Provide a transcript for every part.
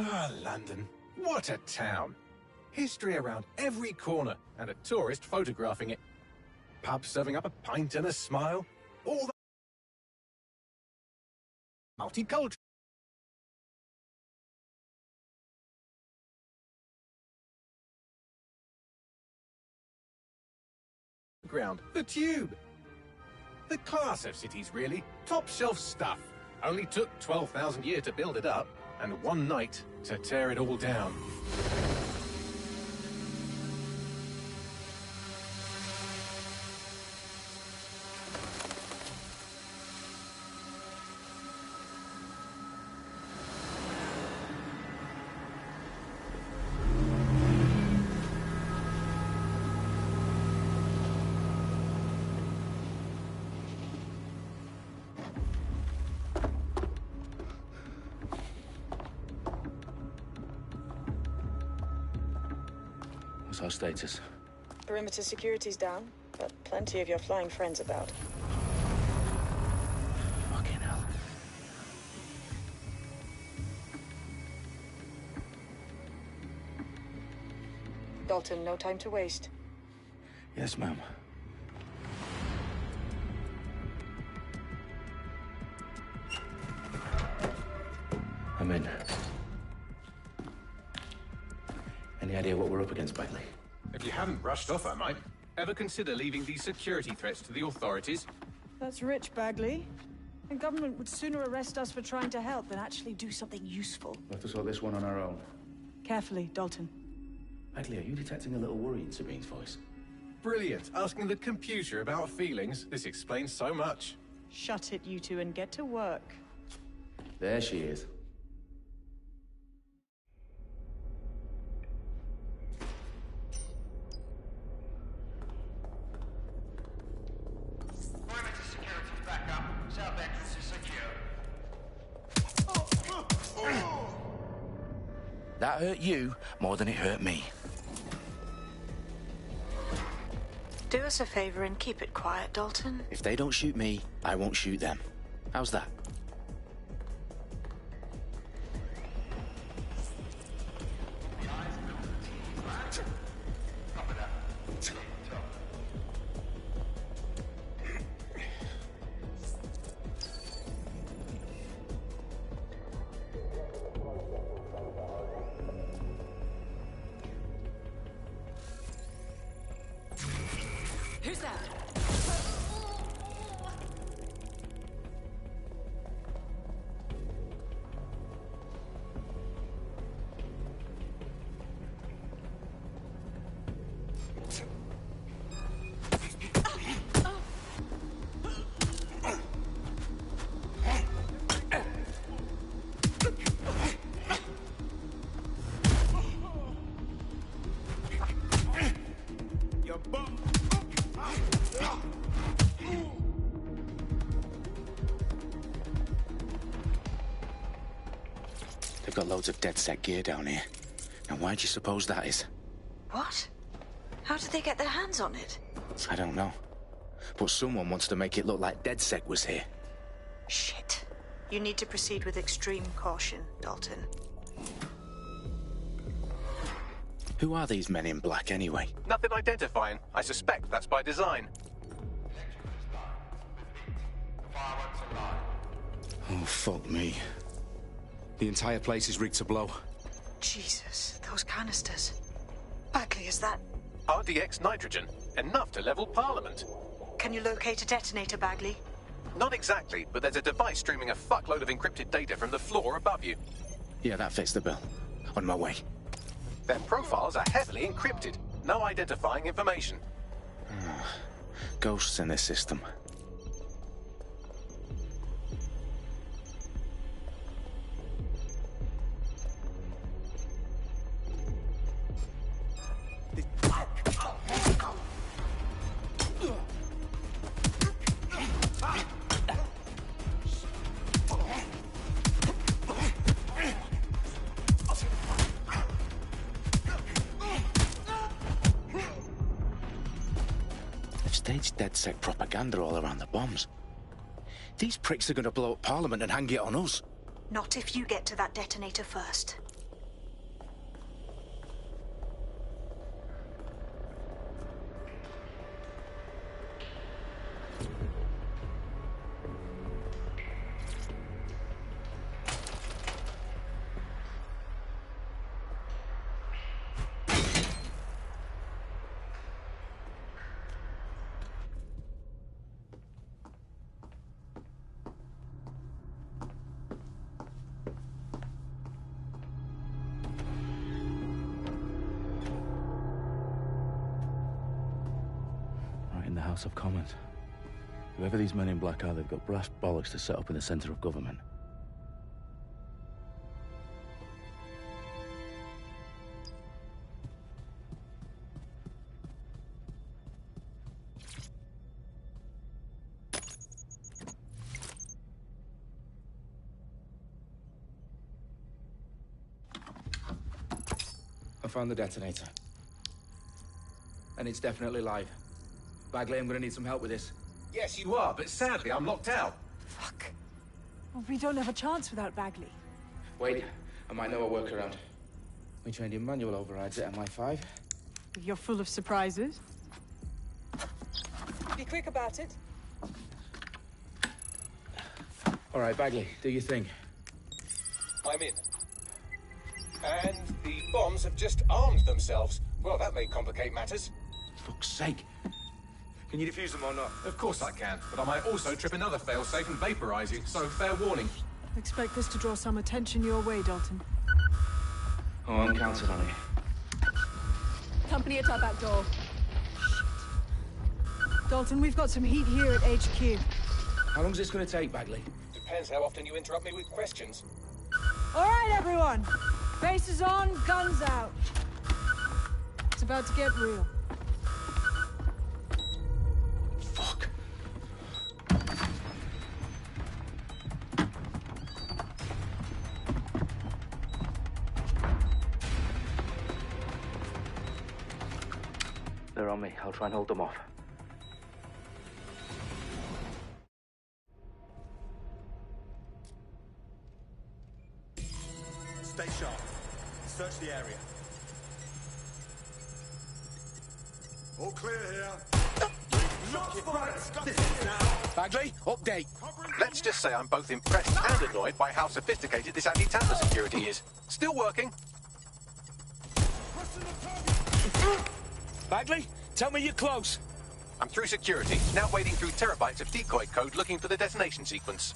Ah, London. What a town. History around every corner, and a tourist photographing it. Pubs serving up a pint and a smile. All the multicultural. Ground, the Tube. The class of cities, really. Top shelf stuff. Only took 12,000 years to build it up, and one night to tear it all down. What's our status? Perimeter security's down, but plenty of your flying friends about. Fucking hell. Dalton, no time to waste. Yes, ma'am. I'm in. Any idea what we're up against, Bagley? If you haven't brushed off, I might. Ever consider leaving these security threats to the authorities? That's rich, Bagley. The government would sooner arrest us for trying to help than actually do something useful. We'll have to sort this one on our own. Carefully, Dalton. Bagley, are you detecting a little worry in Sabine's voice? Brilliant. Asking the computer about feelings. This explains so much. Shut it, you two, and get to work. There she is. Perimeter security's back up. South entrance is secure. That hurt you more than it hurt me. Do us a favor and keep it quiet, Dalton. If they don't shoot me, I won't shoot them. How's that? Who's that? Your bum. They've got loads of DedSec gear down here. Now, why do you suppose that is? What? How did they get their hands on it? I don't know. But someone wants to make it look like DedSec was here. Shit. You need to proceed with extreme caution, Dalton. Who are these men in black, anyway? Nothing identifying. I suspect that's by design. Fireworks are live. Oh, fuck me. The entire place is rigged to blow. Jesus, those canisters. Bagley, is that... RDX nitrogen. Enough to level Parliament. Can you locate a detonator, Bagley? Not exactly, but there's a device streaming a fuckload of encrypted data from the floor above you. Yeah, that fits the bill. On my way. Their profiles are heavily encrypted. No identifying information. Ghosts in this system. They've staged DedSec propaganda all around the bombs. These pricks are going to blow up Parliament and hang it on us. Not if you get to that detonator first. House of Commons. Whoever these men in black are, they've got brass bollocks to set up in the center of government. I found the detonator. And it's definitely live. Bagley, I'm gonna need some help with this. Yes, you are, but sadly, I'm locked out. Fuck. Well, we don't have a chance without Bagley. Wait, I might know a workaround. We trained in manual overrides at MI5. You're full of surprises. Be quick about it. All right, Bagley, do your thing. I'm in. And the bombs have just armed themselves. Well, that may complicate matters. Fuck's sake. Can you defuse them or not? Of course I can, but I might also trip another failsafe and vaporize you, so fair warning. Expect this to draw some attention your way, Dalton. Oh, I'm counting on it. Company at our back door. Dalton, we've got some heat here at HQ. How long's this gonna take, Bagley? Depends how often you interrupt me with questions. All right, everyone. Faces on, guns out. It's about to get real. Fuck. They're on me. I'll try and hold them off. Stay sharp. Search the area. All clear here. Shots fired! This is now. Bagley, update. Let's just say I'm both impressed and annoyed by how sophisticated this anti-tamper security is. Still working. Bagley, tell me you're close. I'm through security, now wading through terabytes of decoy code looking for the detonation sequence.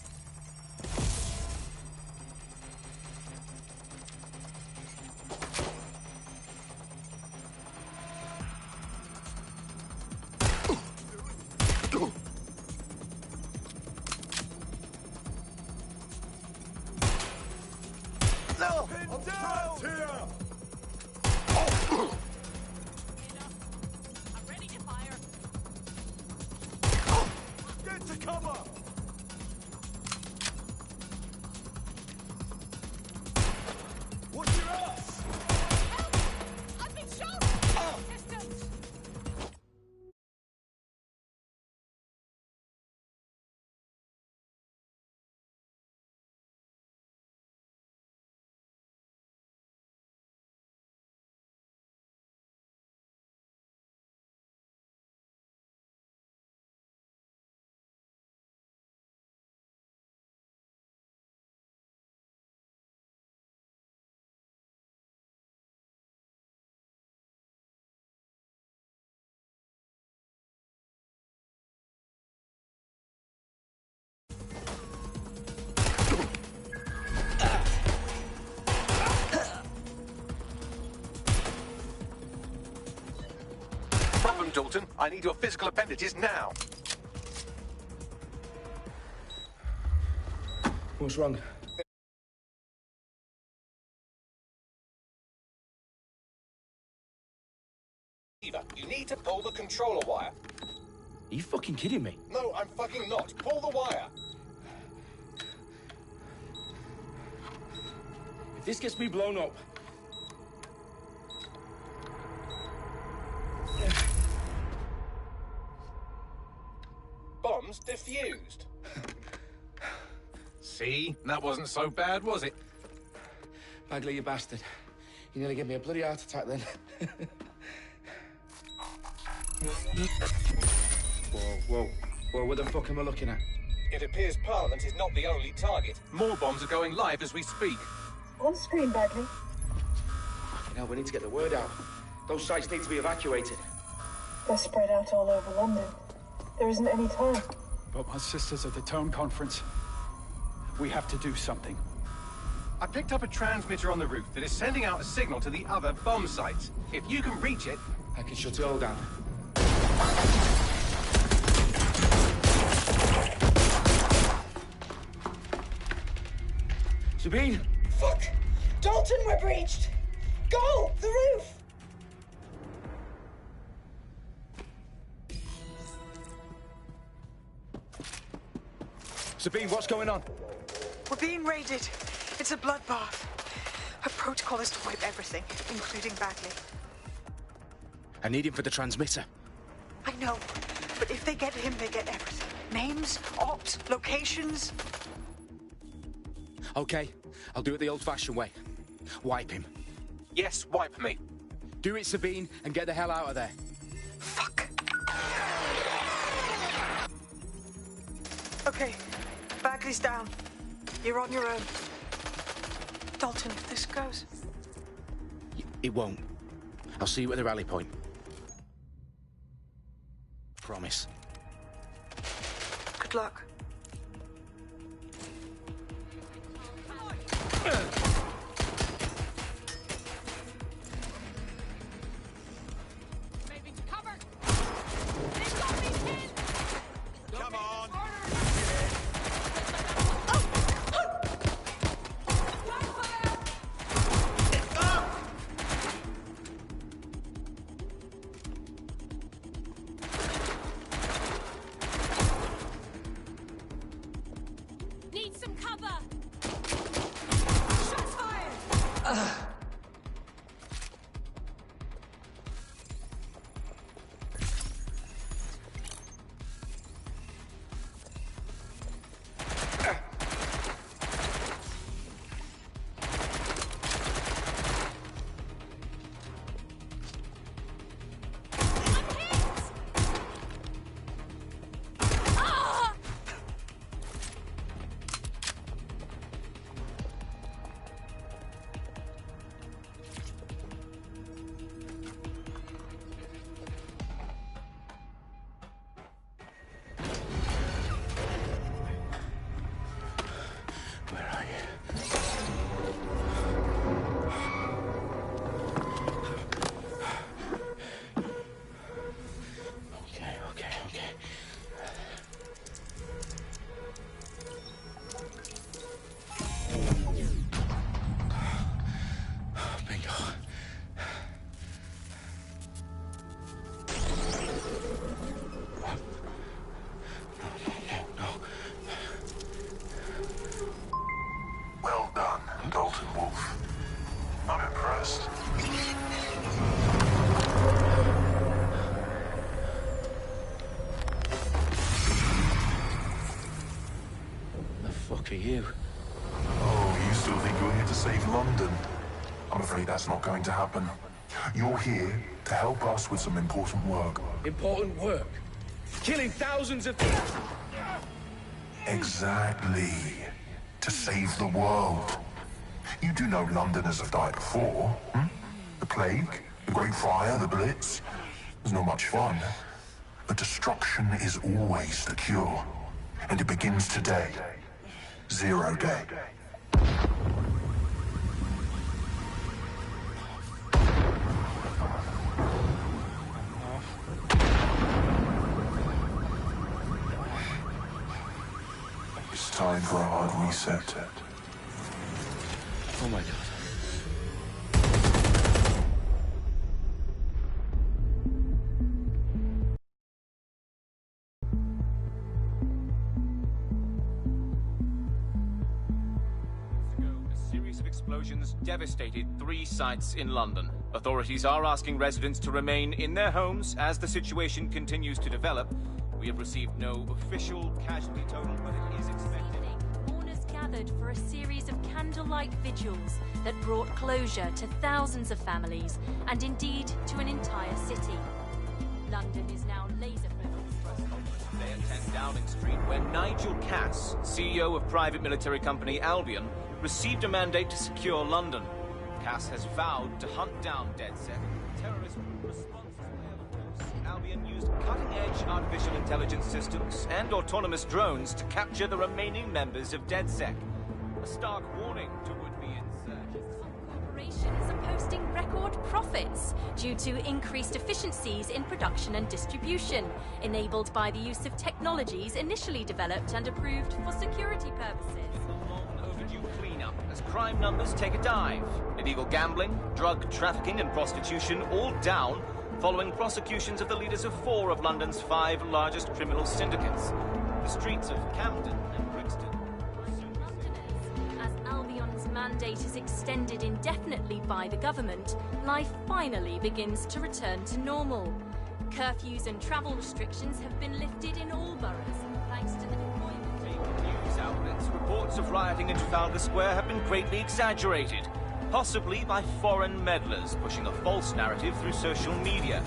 No! I'm down! Here! I'm ready to fire. Get to cover! What's your ass? I've been shot! Distance! Problem, Dalton. I need your physical appendages now. What's wrong? You need to pull the controller wire. Are you fucking kidding me? No, I'm fucking not. Pull the wire. If this gets me blown up... Bombs defused. See? That wasn't so bad, was it? Bagley, you bastard. You nearly gave me a bloody heart attack then. Whoa, what the fuck am I looking at? It appears Parliament is not the only target. More bombs are going live as we speak. On screen, Bagley. Fucking hell, we need to get the word out. Those sites need to be evacuated. They're spread out all over London. There isn't any time. But my sister's at the Tone Conference. We have to do something. I picked up a transmitter on the roof that is sending out a signal to the other bomb sites. If you can reach it... I can shut it all down. Sabine? Fuck! Dalton, we're breached! Go! The roof! Sabine, what's going on? We're being raided. It's a bloodbath. Our protocol is to wipe everything, including Bagley. I need him for the transmitter. I know, but if they get him, they get everything. Names, ops, locations. Okay, I'll do it the old-fashioned way. Wipe him. Yes, wipe me. Do it, Sabine, and get the hell out of there. Fuck. Okay, Bagley's down. You're on your own. Dalton, if this goes... It won't. I'll see you at the rally point. Promise. Good luck. Come on! Need some cover! Shots fired! Where are you? Okay. Bingo. No. Well done, Dalton Wolf. I'm impressed. The fuck are you? Oh, you still think you're here to save London? I'm afraid that's not going to happen. You're here to help us with some important work. Important work. Killing thousands of people. Exactly. To save the world. You do know Londoners have died before, hmm? The Plague, the Great Fire, the Blitz. It's not much fun. But destruction is always the cure. And it begins today. Zero Day. It's time for a hard reset. Oh my god. A series of explosions devastated 3 sites in London. Authorities are asking residents to remain in their homes as the situation continues to develop. We have received no official casualty total, but it is expected. Mourners gathered for a series of candlelight vigils that brought closure to thousands of families and indeed to an entire city. London is now laser-focused. Today at 10 Downing Street, where Nigel Cass, CEO of private military company Albion, received a mandate to secure London. Cass has vowed to hunt down DedSec, terrorist response. Albion used cutting-edge artificial intelligence systems and autonomous drones to capture the remaining members of DedSec. A stark warning to would-be insurgents. Corporations are posting record profits due to increased efficiencies in production and distribution, enabled by the use of technologies initially developed and approved for security purposes. The long overdue cleanup as crime numbers take a dive. Illegal gambling, drug trafficking and prostitution all down following prosecutions of the leaders of 4 of London's 5 largest criminal syndicates. The streets of Camden and Brixton. As Albion's mandate is extended indefinitely by the government, life finally begins to return to normal. Curfews and travel restrictions have been lifted in all boroughs, thanks to the deployment. News outlets, reports of rioting in Trafalgar Square have been greatly exaggerated, possibly by foreign meddlers pushing a false narrative through social media.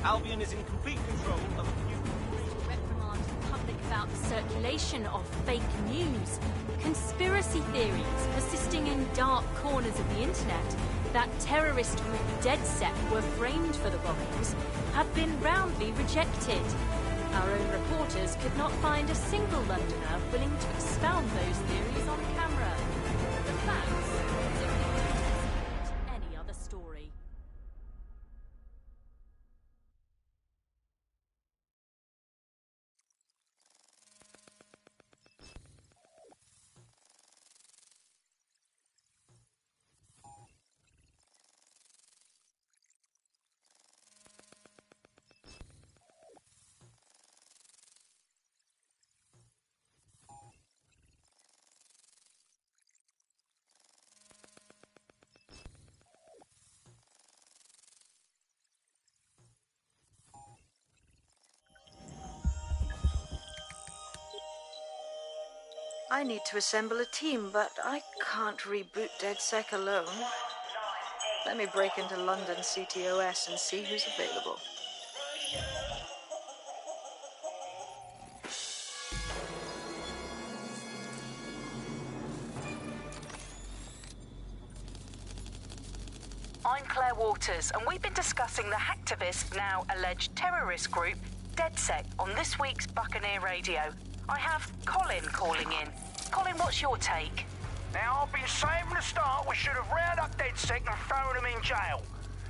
Albion is in complete control of a few... reprimand the public about the circulation of fake news, conspiracy theories persisting in dark corners of the internet that terrorist group DedSec were framed for the bombings have been roundly rejected. Our own reporters could not find a single Londoner willing to expound those theories on camera. The facts simply don't support any other story. I need to assemble a team, but I can't reboot DedSec alone. Let me break into London CTOS and see who's available. I'm Claire Waters, and we've been discussing the hacktivist, now alleged terrorist group, DedSec, on this week's Buccaneer Radio. I have Colin calling in. Colin, what's your take? Now, I've been saying from the start we should have rounded up DedSec and thrown them in jail.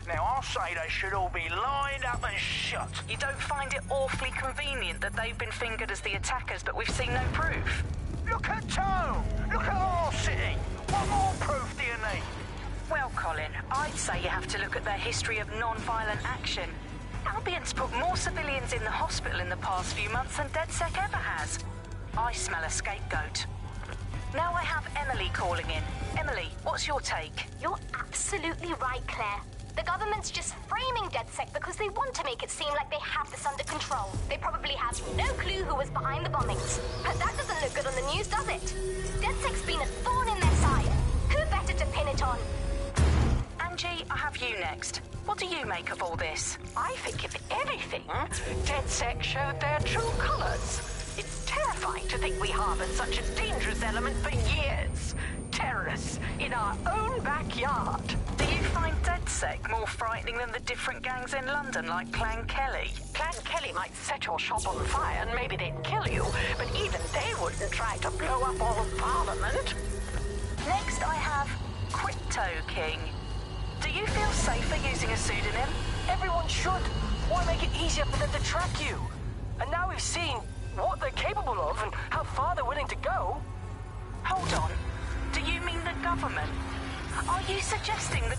Now, I'll say they should all be lined up and shot. You don't find it awfully convenient that they've been fingered as the attackers, but we've seen no proof? Look at Tone! Look at our city! What more proof do you need? Well, Colin, I'd say you have to look at their history of non-violent action. Albion's put more civilians in the hospital in the past few months than DedSec ever has. I smell a scapegoat. Now I have Emily calling in. Emily, what's your take? You're absolutely right, Claire. The government's just framing DedSec because they want to make it seem like they have this under control. They probably have no clue who was behind the bombings. But that doesn't look good on the news, does it? DedSec's been a thorn in their side. Who better to pin it on? Angie, I have you next. What do you make of all this? I think, if anything, DedSec showed their true colors. It's terrifying to think we harbored such a dangerous element for years. Terrorists in our own backyard. Do you find DedSec more frightening than the different gangs in London, like Clan Kelly? Clan Kelly might set your shop on fire and maybe they'd kill you, but even they wouldn't try to blow up all of Parliament. Next, I have Crypto King. Do you feel safer using a pseudonym? Everyone should. Why make it easier for them to track you? And now we've seen what they're capable of and how far they're willing to go. Hold on. Do you mean the government? Are you suggesting that...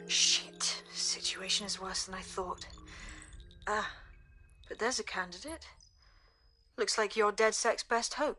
Shit. Situation is worse than I thought. But there's a candidate. Looks like you're DedSec's best hope.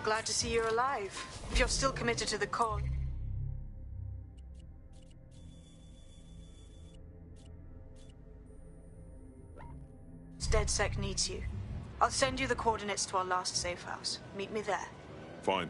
glad to see you're alive. If you're still committed to the cause... DedSec needs you. I'll send you the coordinates to our last safe house. Meet me there. Fine.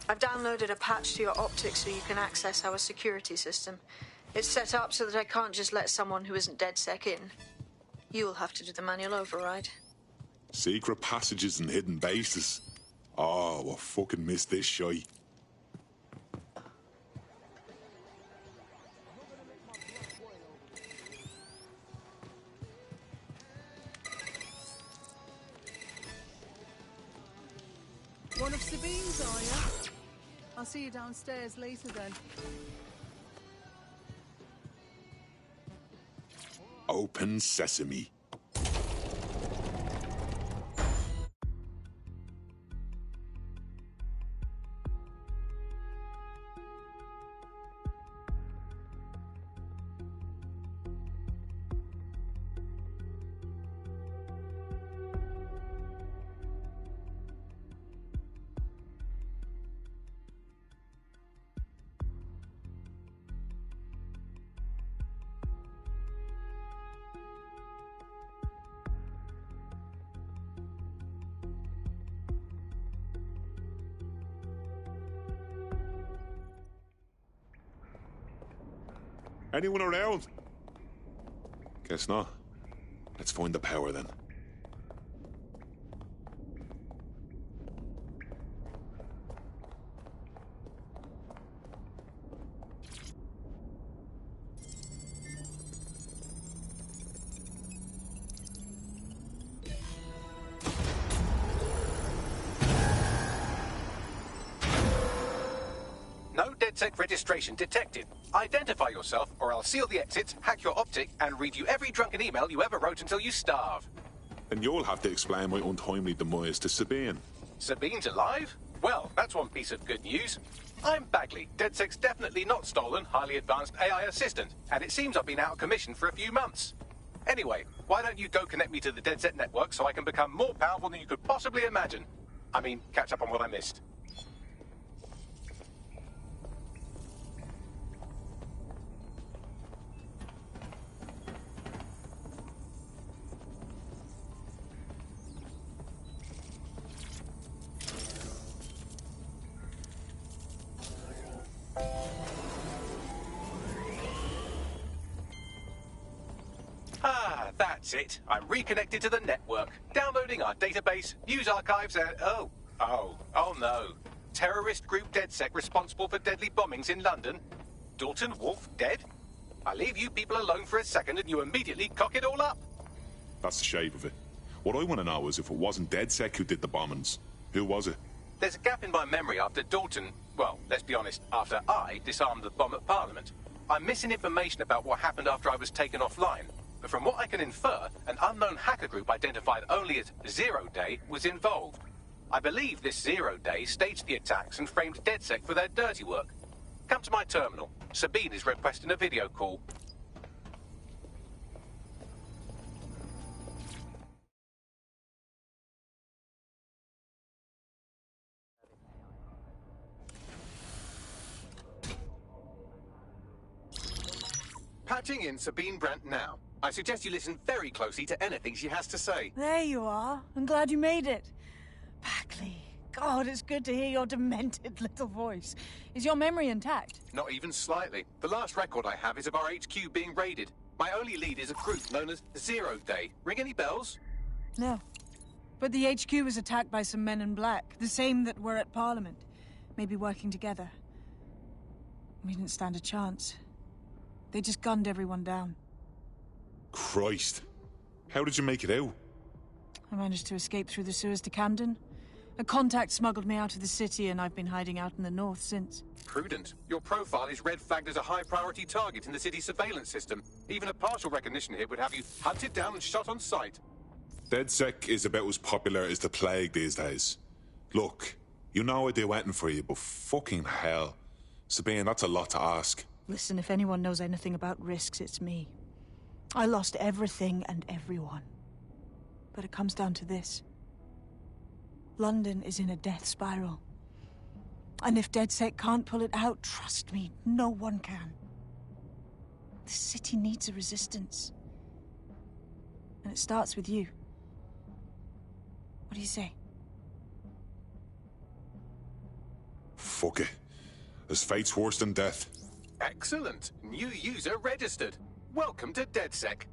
I've downloaded a patch to your optics so you can access our security system. It's set up so that I can't just let someone who isn't DedSec in. You'll have to do the manual override. Secret passages and hidden bases. Oh, I fucking missed this shy. One of Sabine's, are you? I'll see you downstairs later then. Open sesame. Anyone around? Guess not. Let's find the power then. DedSec registration detected. Identify yourself, or I'll seal the exits, hack your optic, and read you every drunken email you ever wrote until you starve. And you'll have to explain my untimely demise to Sabine. Sabine's alive? Well, that's one piece of good news. I'm Bagley, DedSec's definitely not stolen, highly advanced AI assistant, and it seems I've been out of commission for a few months. Anyway, why don't you go connect me to the DedSec network so I can become more powerful than you could possibly imagine? I mean, catch up on what I missed. That's it. I'm reconnected to the network, downloading our database, news archives, and oh no. Terrorist group DedSec responsible for deadly bombings in London. Dalton Wolf dead? I leave you people alone for a second and you immediately cock it all up. That's the shape of it. What I want to know is if it wasn't DedSec who did the bombings, who was it? There's a gap in my memory after Dalton, well, let's be honest, after I disarmed the bomb at Parliament. I'm missing information about what happened after I was taken offline. But from what I can infer, an unknown hacker group identified only as Zero Day was involved. I believe this Zero Day staged the attacks and framed DedSec for their dirty work. Come to my terminal. Sabine is requesting a video call. Patching in Sabine Brandt now. I suggest you listen very closely to anything she has to say. There you are. I'm glad you made it. Bagley. God, it's good to hear your demented little voice. Is your memory intact? Not even slightly. The last record I have is of our HQ being raided. My only lead is a group known as Zero Day. Ring any bells? No. But the HQ was attacked by some men in black, the same that were at Parliament. Maybe working together. We didn't stand a chance. They just gunned everyone down. Christ. How did you make it out? I managed to escape through the sewers to Camden. A contact smuggled me out of the city, and I've been hiding out in the north since. Prudent. Your profile is red flagged as a high-priority target in the city's surveillance system. Even a partial recognition hit would have you hunted down and shot on sight. DedSec is about as popular as the plague these days. Look, you know I do waiting for you, but fucking hell. Sabine, that's a lot to ask. Listen, if anyone knows anything about risks, it's me. I lost everything and everyone. But it comes down to this. London is in a death spiral. And if DedSec can't pull it out, trust me, no one can. The city needs a resistance. And it starts with you. What do you say? Fuck it. As fate's worse than death. Excellent. New user registered. Welcome to DedSec.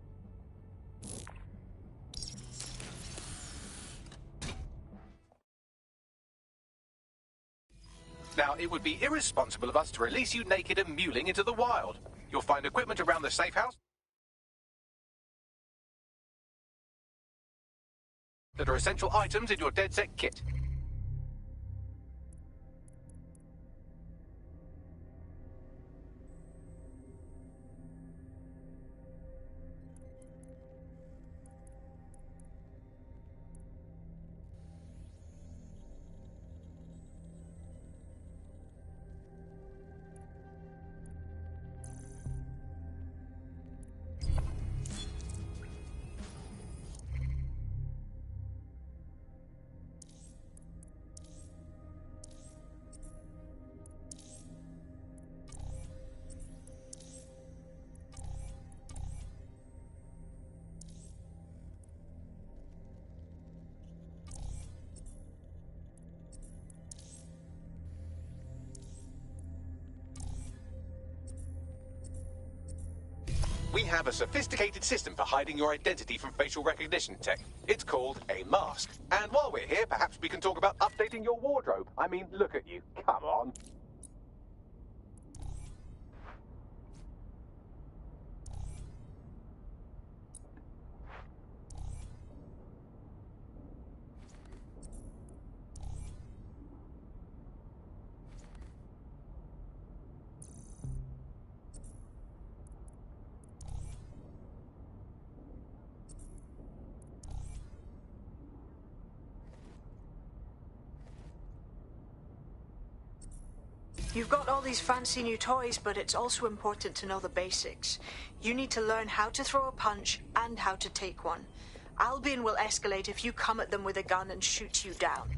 Now, it would be irresponsible of us to release you naked and mewling into the wild. You'll find equipment around the safe house that are essential items in your DedSec kit. We have a sophisticated system for hiding your identity from facial recognition tech. It's called a mask. And while we're here, perhaps we can talk about updating your wardrobe. I mean, look at you. Come on. You've got all these fancy new toys, but it's also important to know the basics. You need to learn how to throw a punch and how to take one. Albion will escalate if you come at them with a gun and shoot you down.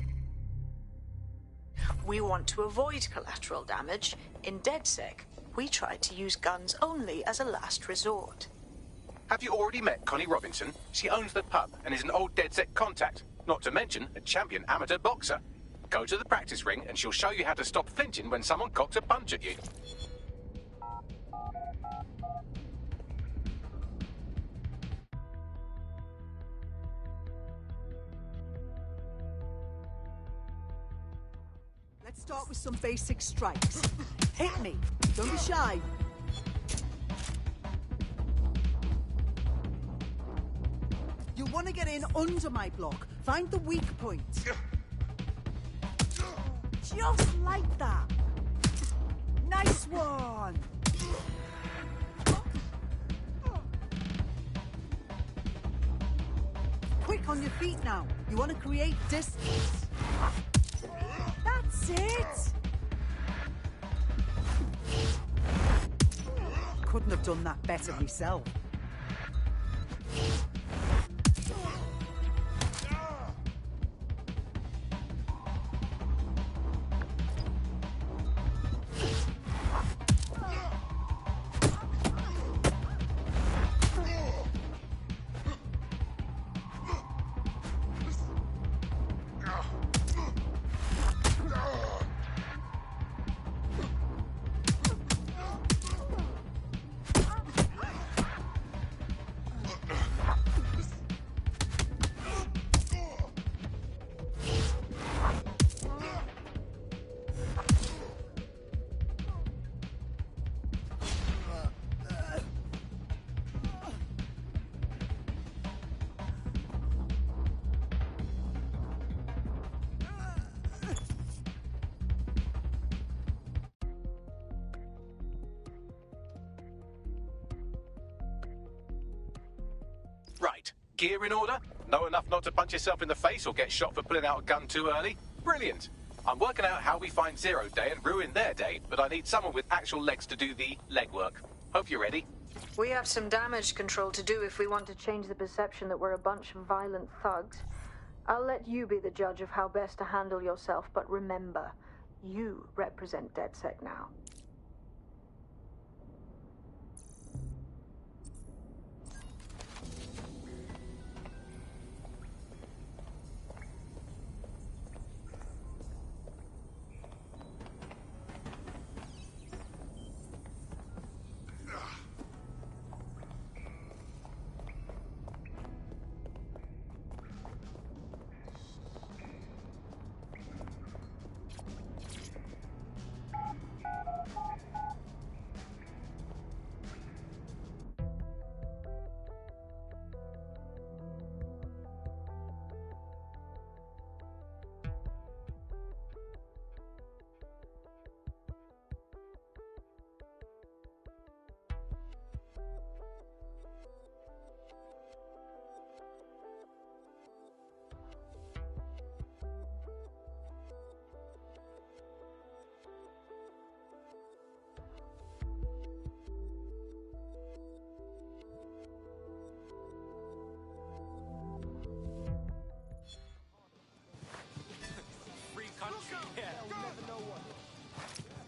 We want to avoid collateral damage. In DedSec, we try to use guns only as a last resort. Have you already met Connie Robinson? She owns the pub and is an old DedSec contact, not to mention a champion amateur boxer. Go to the practice ring and she'll show you how to stop flinching when someone cocks a punch at you. Let's start with some basic strikes. Hit me. Don't be shy. You'll want to get in under my block. Find the weak points. Just like that. Nice one. Quick on your feet now. You want to create distance. That's it. Couldn't have done that better myself. Right. Gear in order? Know enough not to punch yourself in the face or get shot for pulling out a gun too early? Brilliant. I'm working out how we find Zero Day and ruin their day, but I need someone with actual legs to do the legwork. Hope you're ready. We have some damage control to do if we want to change the perception that we're a bunch of violent thugs. I'll let you be the judge of how best to handle yourself, but remember, you represent DedSec now.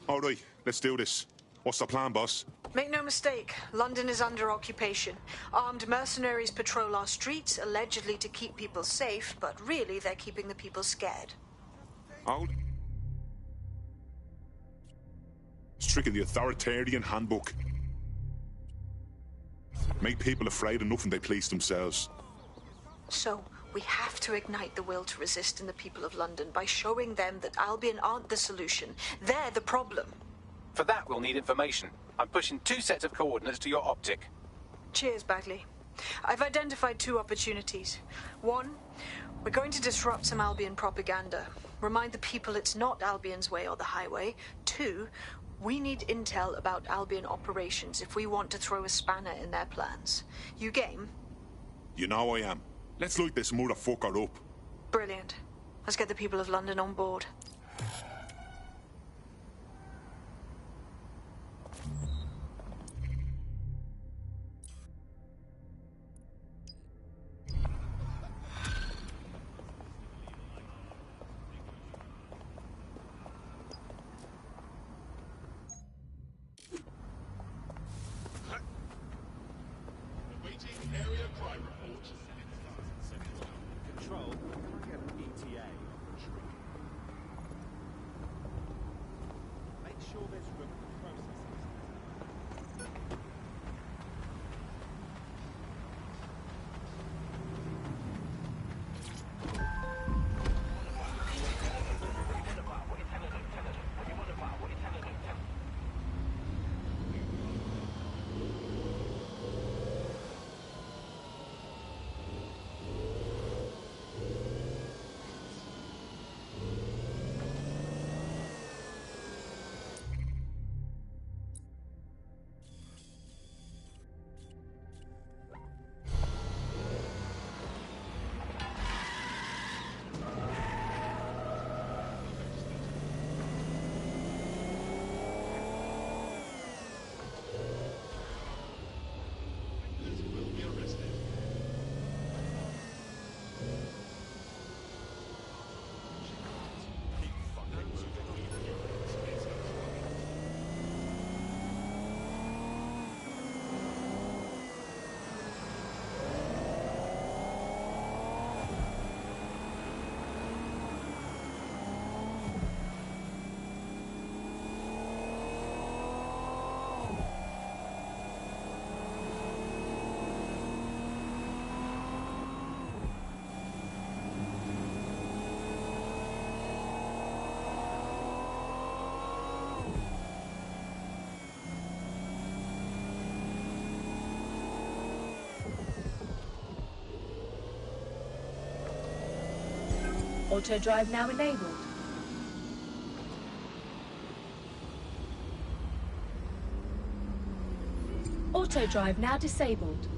All right, let's do this. What's the plan, boss? Make no mistake, London is under occupation. Armed mercenaries patrol our streets, allegedly to keep people safe, but really they're keeping the people scared. Out. Stricken the authoritarian handbook. Make people afraid of nothing they police themselves. So, we have to ignite the will to resist in the people of London by showing them that Albion aren't the solution. They're the problem. For that, we'll need information. I'm pushing 2 sets of coordinates to your optic. Cheers, Bagley. I've identified 2 opportunities. 1, we're going to disrupt some Albion propaganda. Remind the people it's not Albion's way or the highway. 2, we need intel about Albion operations if we want to throw a spanner in their plans. You game? You know I am. Let's light this motherfucker up. Brilliant. Let's get the people of London on board. Auto drive now enabled. Auto drive now disabled.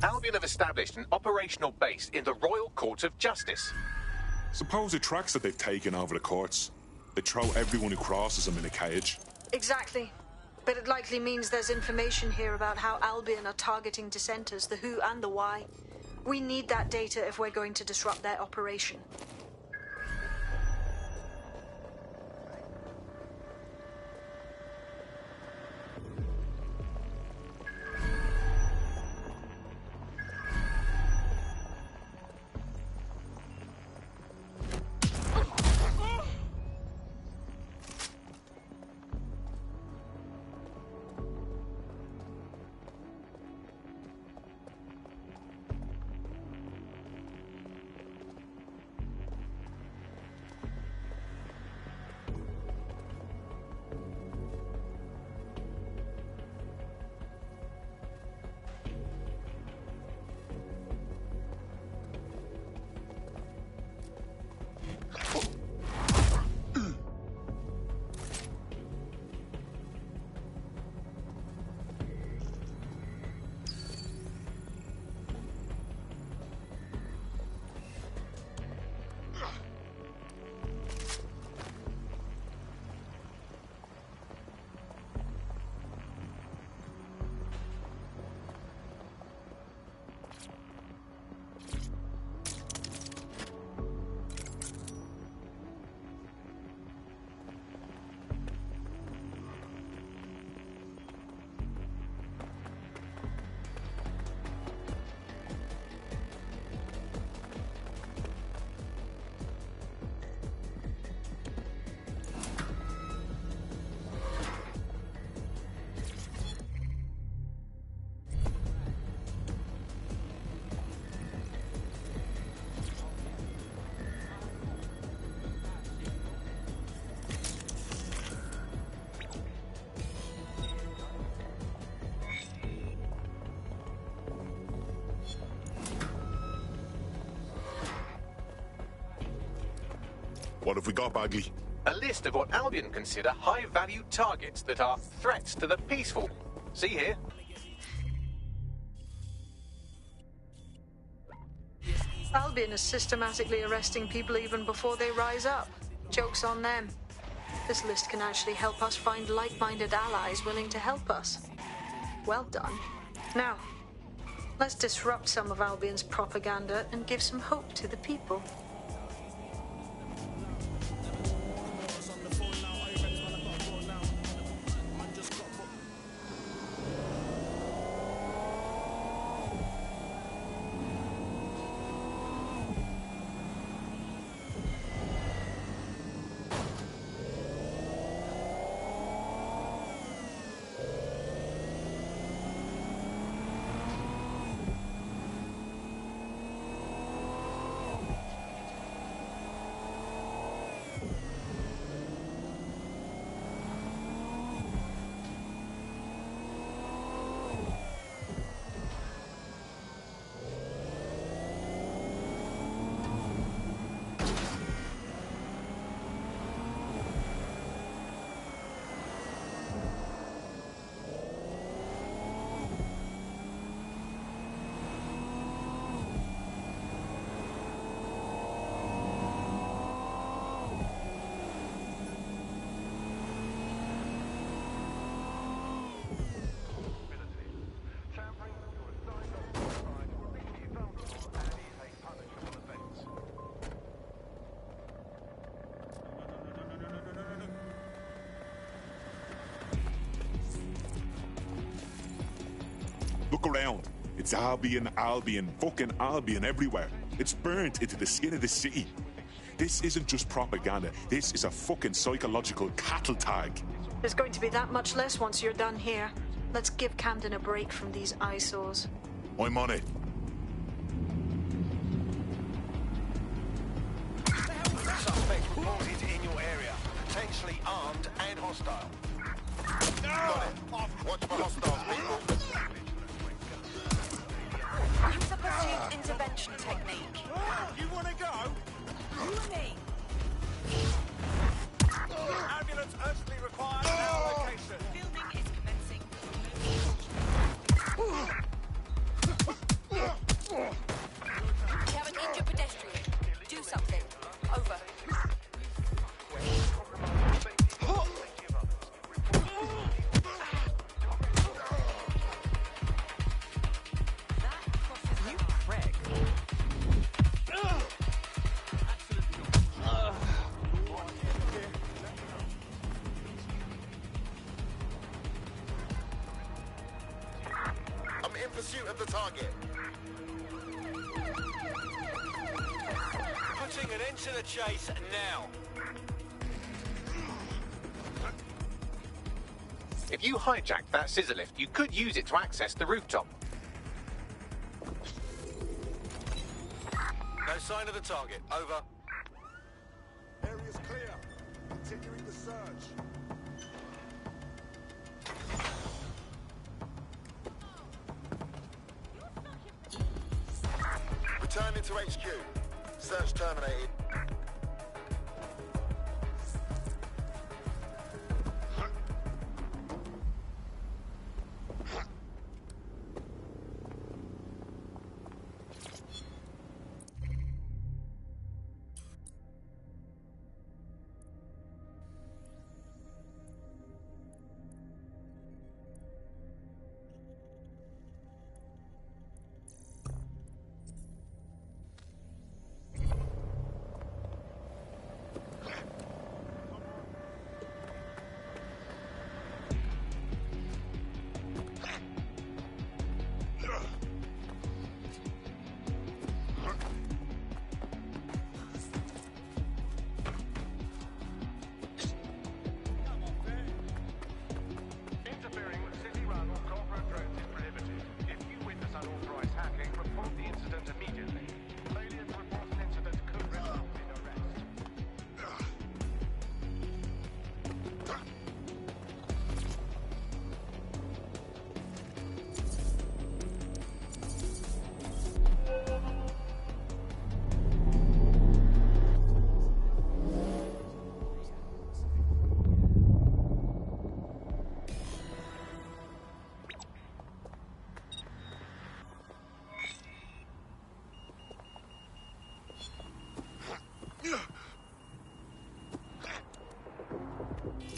Albion have established an operational base in the Royal Court of Justice. Suppose it tracks that they've taken over the courts. They throw everyone who crosses them in a cage. Exactly. But it likely means there's information here about how Albion are targeting dissenters, the who and the why. We need that data if we're going to disrupt their operation. What have we got, Bagley? A list of what Albion consider high-value targets that are threats to the peaceful. See here? Albion is systematically arresting people even before they rise up. Joke's on them. This list can actually help us find like-minded allies willing to help us. Well done. Now, let's disrupt some of Albion's propaganda and give some hope to the people. Look around. It's Albion, Albion, fucking Albion everywhere. It's burnt into the skin of the city. This isn't just propaganda. This is a fucking psychological cattle tag. There's going to be that much less once you're done here. Let's give Camden a break from these eyesores. I'm on it. Suspect reported in your area. Potentially armed and hostile. Got it. Watch for hostiles, people. Use a pursuit intervention technique. You want to go? You and me. Ambulance urgently required at our location. Filming is commencing. We have an injured pedestrian. Do something. Over. I'm in pursuit of the target. Putting an end to the chase now. If you hijacked that scissor lift, you could use it to access the rooftop. No sign of the target. Over. Area's clear. Continuing the search. Returning to HQ. Search terminated.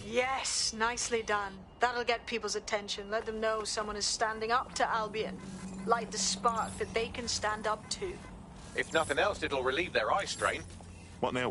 Yes, nicely done. That'll get people's attention. Let them know someone is standing up to Albion. Light the spark that they can stand up to. If nothing else, it'll relieve their eye strain. What now?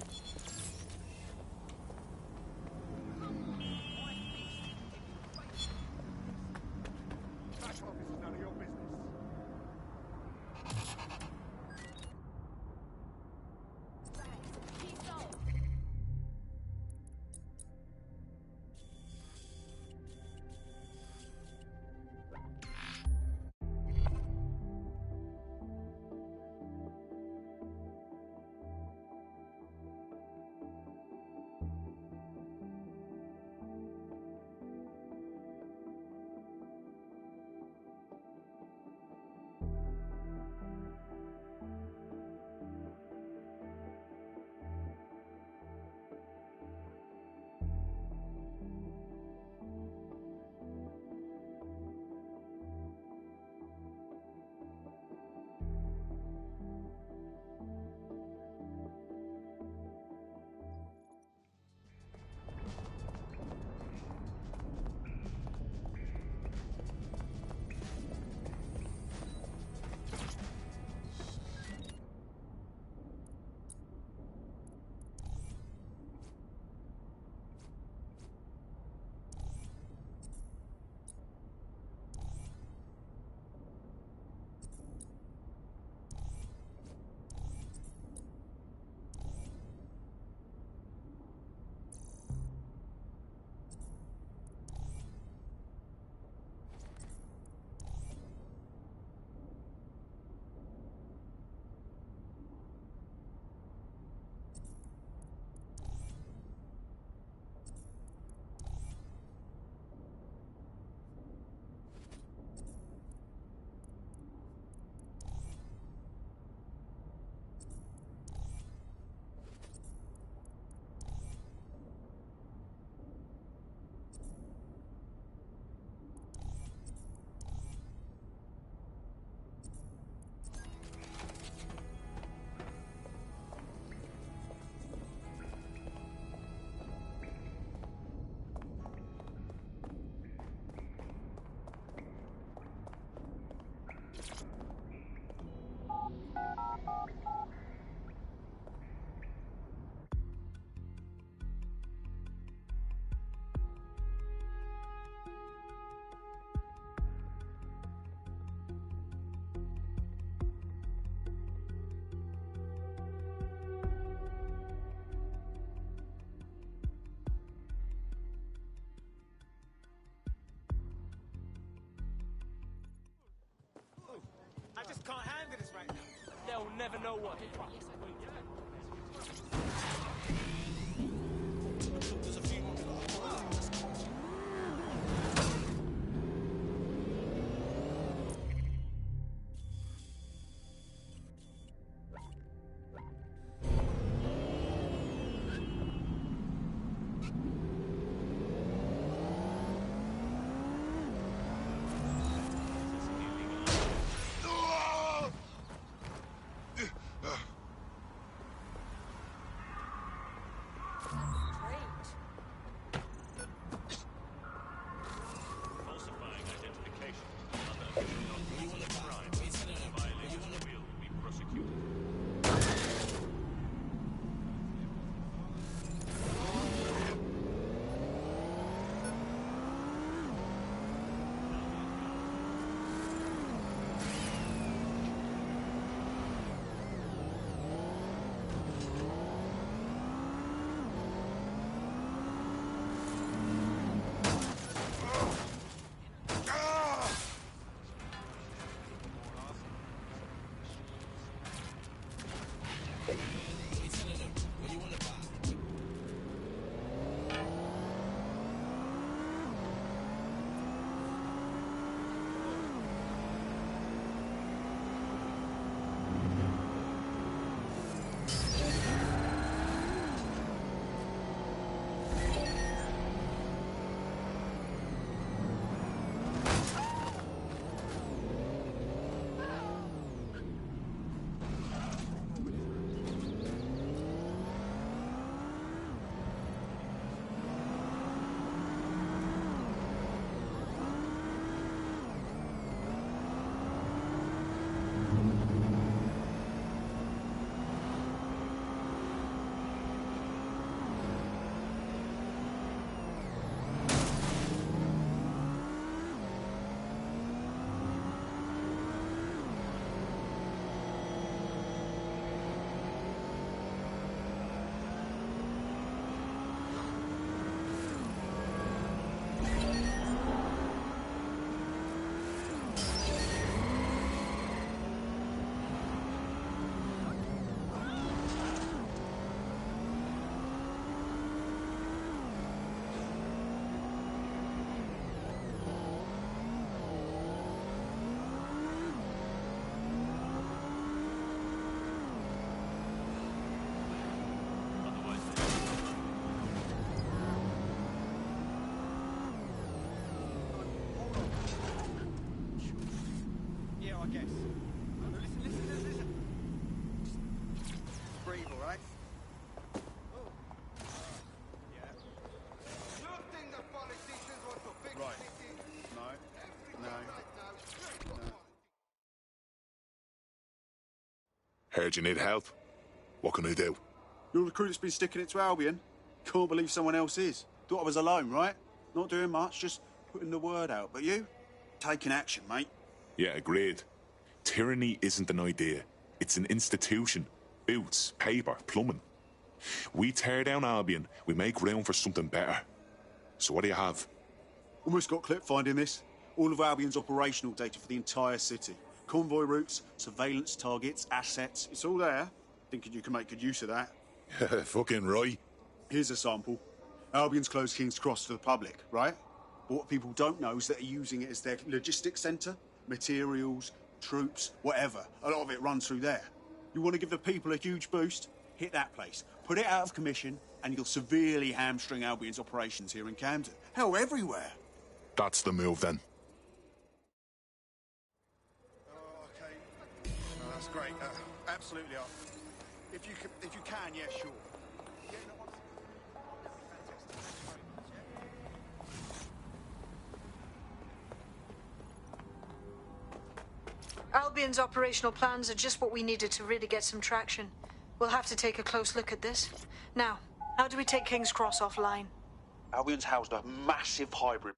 never know what. I guess. No, listen. Just breathe, all right? Yeah. You think the politicians want to fix Right. city? No. Heard you need help. What can I do? You're the crew that's been sticking it to Albion. Can't believe someone else is. Thought I was alone, right? Not doing much, just putting the word out. But you? Taking action, mate. Yeah, agreed. Tyranny isn't an idea. It's an institution. Boots, paper, plumbing. We tear down Albion, we make room for something better. So what do you have? Almost got clip finding this. All of Albion's operational data for the entire city. Convoy routes, surveillance targets, assets. It's all there. Thinking you can make good use of that. Fucking right. Here's a sample. Albion's closed King's Cross to the public, right? But what people don't know is that they're using it as their logistics centre. Materials, troops, whatever. A lot of it runs through there. You want to give the people a huge boost? Hit that place. Put it out of commission, and you'll severely hamstring Albion's operations here in Camden. Hell, everywhere. That's the move then. Okay. No, that's great. Absolutely. If you can, yeah, sure. Albion's operational plans are just what we needed to really get some traction. We'll have to take a close look at this. Now, how do we take King's Cross offline? Albion's housed a massive hybrid.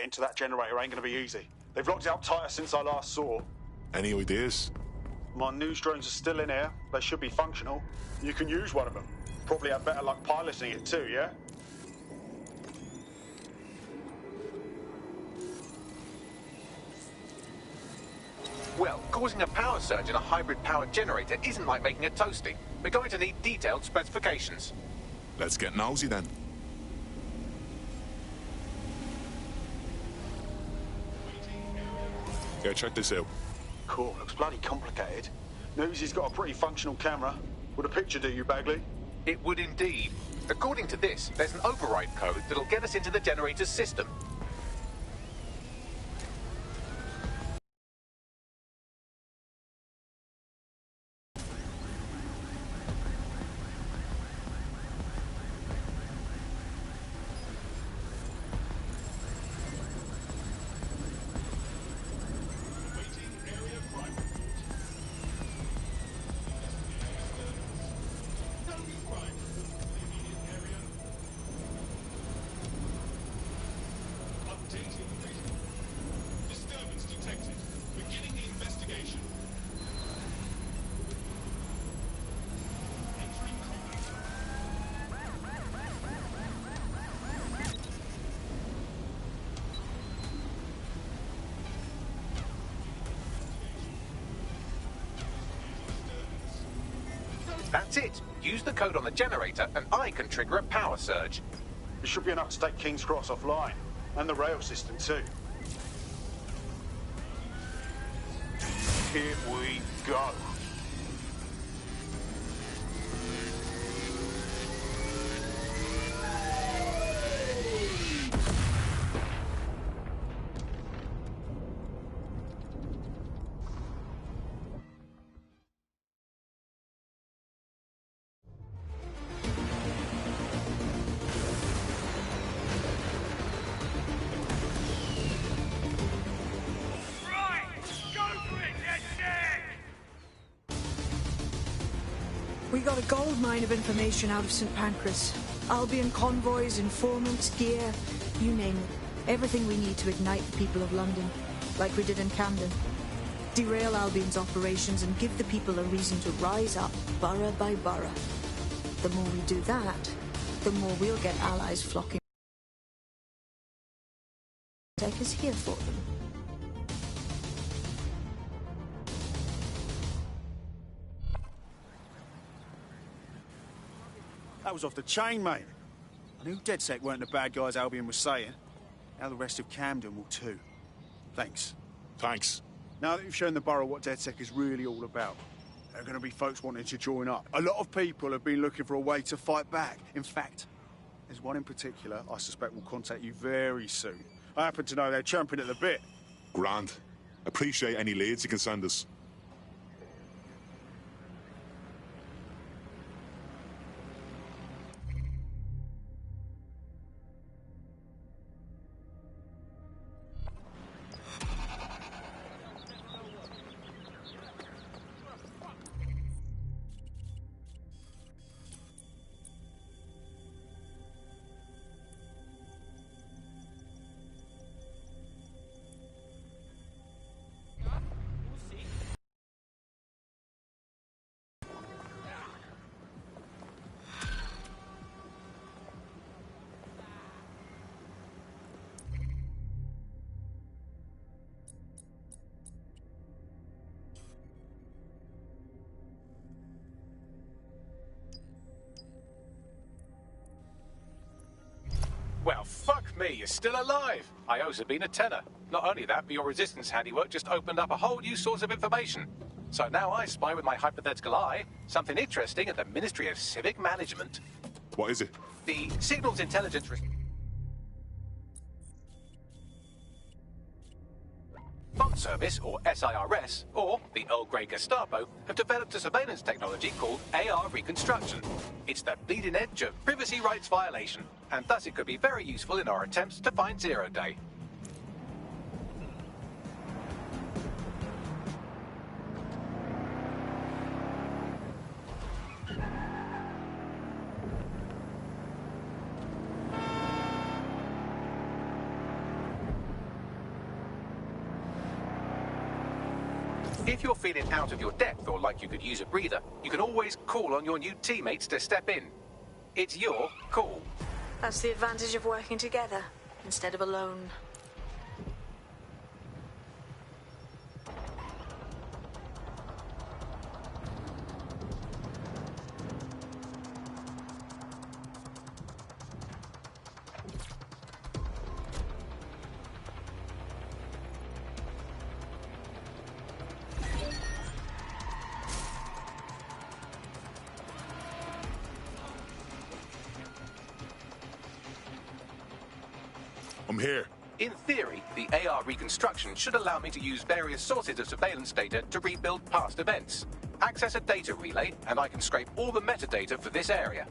Getting to that generator ain't gonna be easy. They've locked it up tighter since I last saw. Any ideas? My news drones are still in here. They should be functional. You can use one of them. Probably have better luck piloting it too, yeah? Well, causing a power surge in a hybrid-powered generator isn't like making a toasty. We're going to need detailed specifications. Let's get nosy then. Yeah, check this out. Cool, looks bloody complicated. Newsy's got a pretty functional camera. Would a picture do you, Bagley? It would indeed. According to this, there's an override code that'll get us into the generator's system. That's it. Use the code on the generator and I can trigger a power surge. It should be enough to take King's Cross offline. And the rail system too. Here we go. We got a gold mine of information out of St. Pancras. Albion convoys, informants, gear, you name it. Everything we need to ignite the people of London, like we did in Camden. Derail Albion's operations and give the people a reason to rise up, borough by borough. The more we do that, the more we'll get allies flocking. Tech is here for them. That was off the chain, mate. I knew DedSec weren't the bad guys Albion was saying. Now the rest of Camden will too. Thanks. Thanks. Now that you've shown the borough what DedSec is really all about, there are going to be folks wanting to join up. A lot of people have been looking for a way to fight back. In fact, there's one in particular I suspect will contact you very soon. I happen to know they're champing at the bit. Grand. Appreciate any leads you can send us. Well, fuck me, you're still alive. I owe Sabine a tenner. Not only that, but your resistance handiwork just opened up a whole new source of information. So now I spy with my hypothetical eye something interesting at the Ministry of Civic Management. What is it? The Signals Intelligence... Response Service, or SIRS, or the Earl Grey Gestapo, have developed a surveillance technology called AR Reconstruction. It's the bleeding edge of privacy rights violation, and thus it could be very useful in our attempts to find Zero Day. If you're feeling out of your depth or like you could use a breather, you can always call on your new teammates to step in. It's your call. That's the advantage of working together instead of alone. I'm here. In theory, the AR reconstruction should allow me to use various sources of surveillance data to rebuild past events. Access a data relay, and I can scrape all the metadata for this area.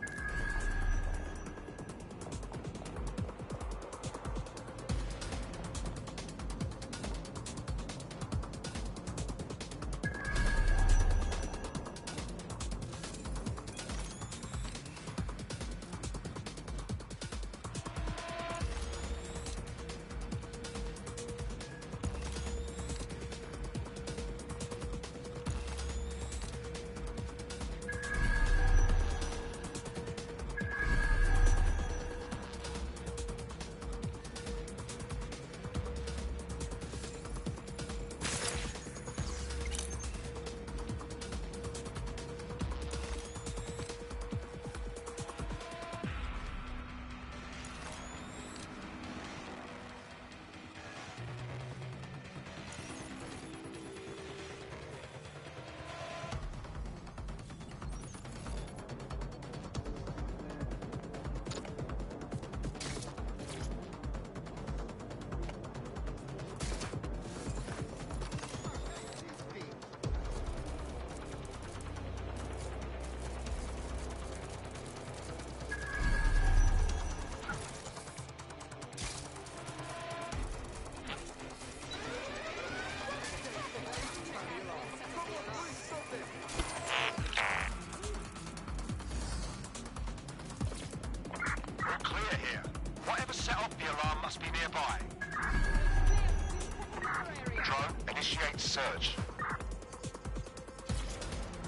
Search.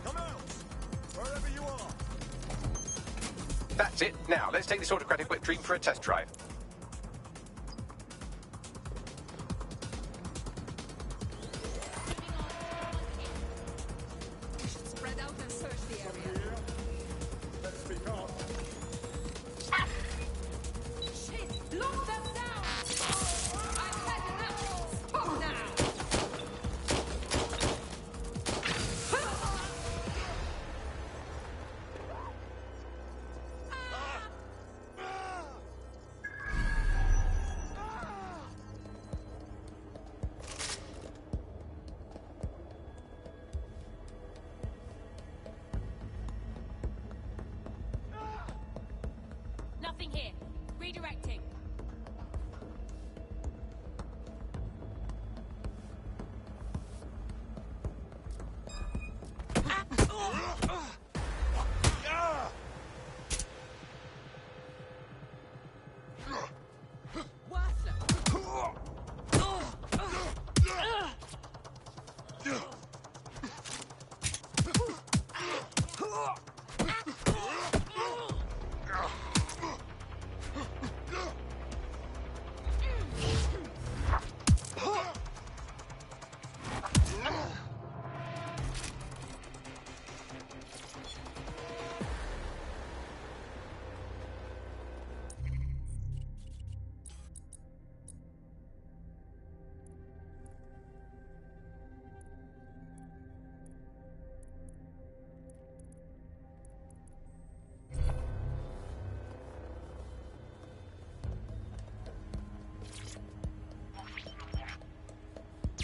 Come out! Wherever you are! That's it. Now, let's take this autocratic wet dream for a test drive. Spread out and search the area. Let's pick up. Shit! Lock them down! I've had enough! Stop now! Nothing here. Redirecting.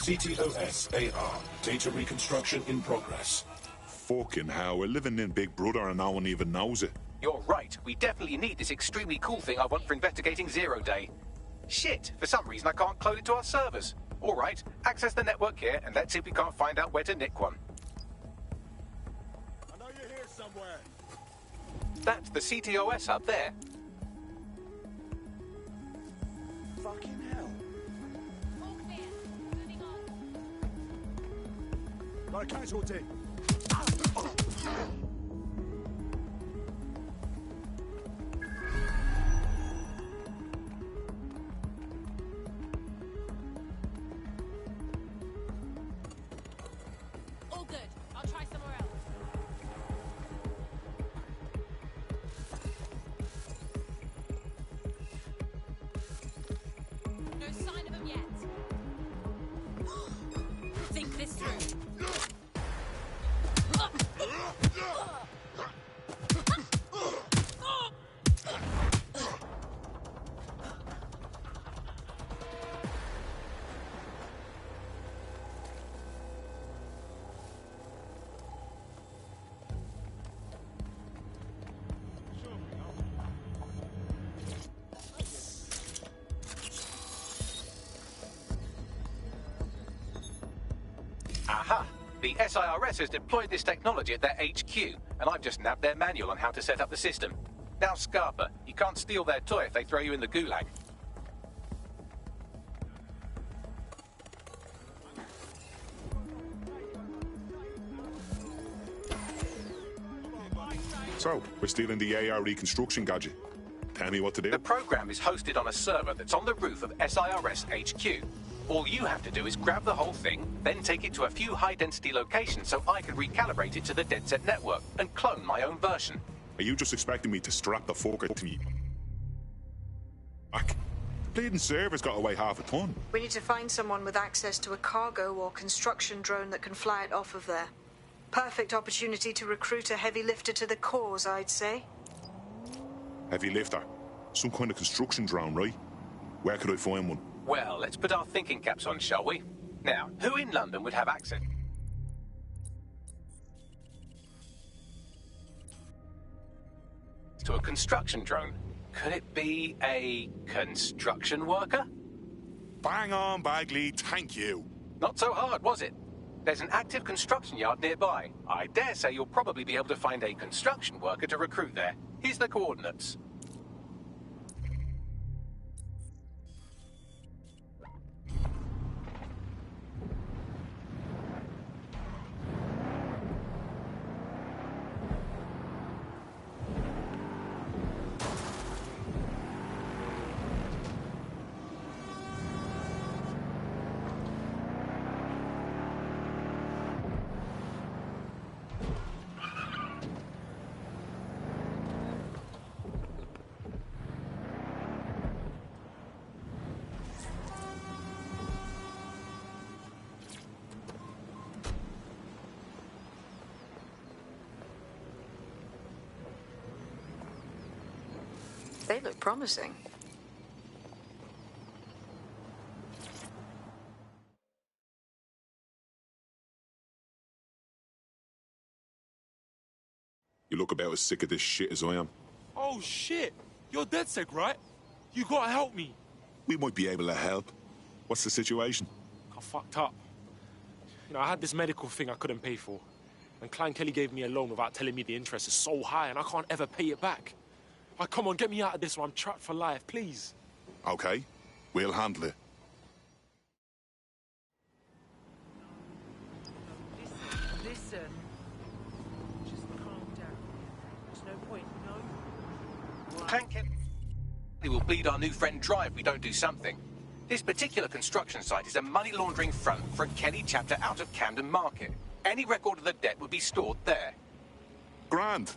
CTOS AR. Data reconstruction in progress. Fucking hell, we're living in Big Brother and no one even knows it. You're right. We definitely need this extremely cool thing I want for investigating Zero Day. Shit, for some reason I can't clone it to our servers. All right, access the network here, and let's see if we can't find out where to nick one. I know you're here somewhere. That's the CTOS hub there. Fucking hell. Got a casualty. All good. I'll try somewhere else. No sign of him yet. Think this through. Aha! The SIRS has deployed this technology at their HQ, and I've just nabbed their manual on how to set up the system. Now, Scarpa, you can't steal their toy if they throw you in the gulag. So, we're stealing the AR reconstruction gadget. Tell me what to do. The program is hosted on a server that's on the roof of SIRS HQ. All you have to do is grab the whole thing, then take it to a few high-density locations so I can recalibrate it to the DedSec network and clone my own version. Are you just expecting me to strap the fucker to me? Back. The bleeding server's got away half a ton. We need to find someone with access to a cargo or construction drone that can fly it off of there. Perfect opportunity to recruit a heavy lifter to the cause, I'd say. Heavy lifter. Some kind of construction drone, right? Where could I find one? Well, let's put our thinking caps on, shall we? Now, who in London would have access to a construction drone? Could it be a construction worker? Bang on, Bagley, thank you. Not so hard, was it? There's an active construction yard nearby. I dare say you'll probably be able to find a construction worker to recruit there. Here's the coordinates. They look promising. You look about as sick of this shit as I am. Oh shit! You're DedSec, right? You gotta help me. We might be able to help. What's the situation? I fucked up. You know, I had this medical thing I couldn't pay for. And Klein Kelly gave me a loan without telling me the interest is so high and I can't ever pay it back. Like, come on, get me out of this or I'm trapped for life, please. Okay, we'll handle it. Listen. Just calm down. There's no point, no? Clank Kelly will bleed our new friend dry if we don't do something. This particular construction site is a money laundering front for a Kelly chapter out of Camden Market. Any record of the debt would be stored there. Grand.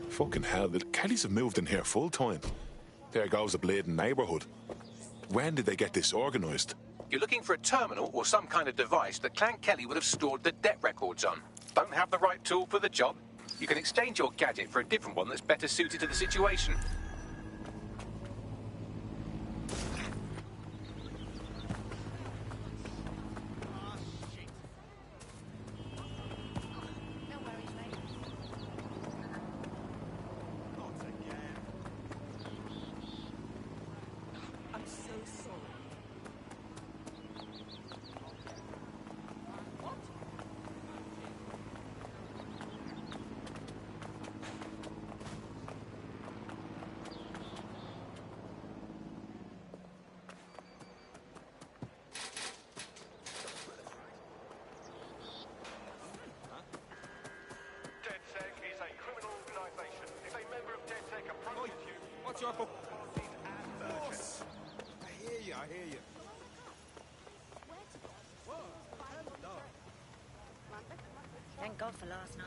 Fucking hell, the Kellys have moved in here full time. There goes a bleeding neighbourhood. When did they get this organised? You're looking for a terminal or some kind of device that Clan Kelly would have stored the debt records on. Don't have the right tool for the job? You can exchange your gadget for a different one that's better suited to the situation. Thank God for last night.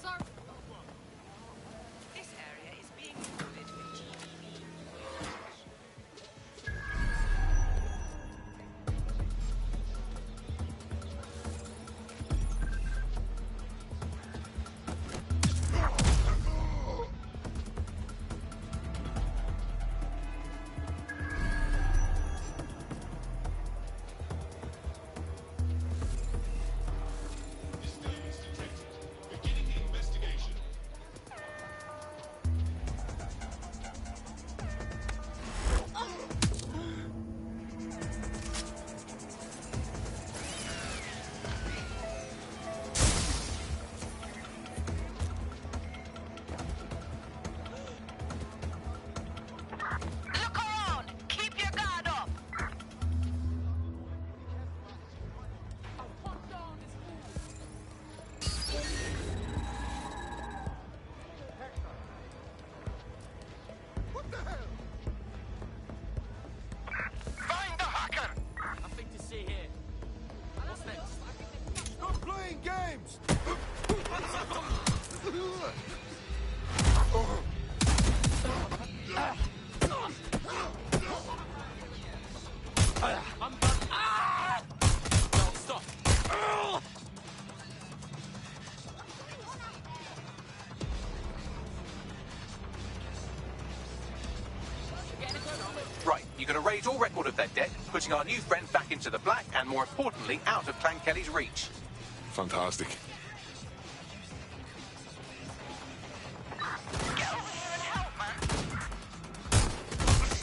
Sorry. This area is being included with GBV. Right, you can erase all record of their debt, putting our new friend back into the black and, more importantly, out of Clan Kelly's reach. Fantastic.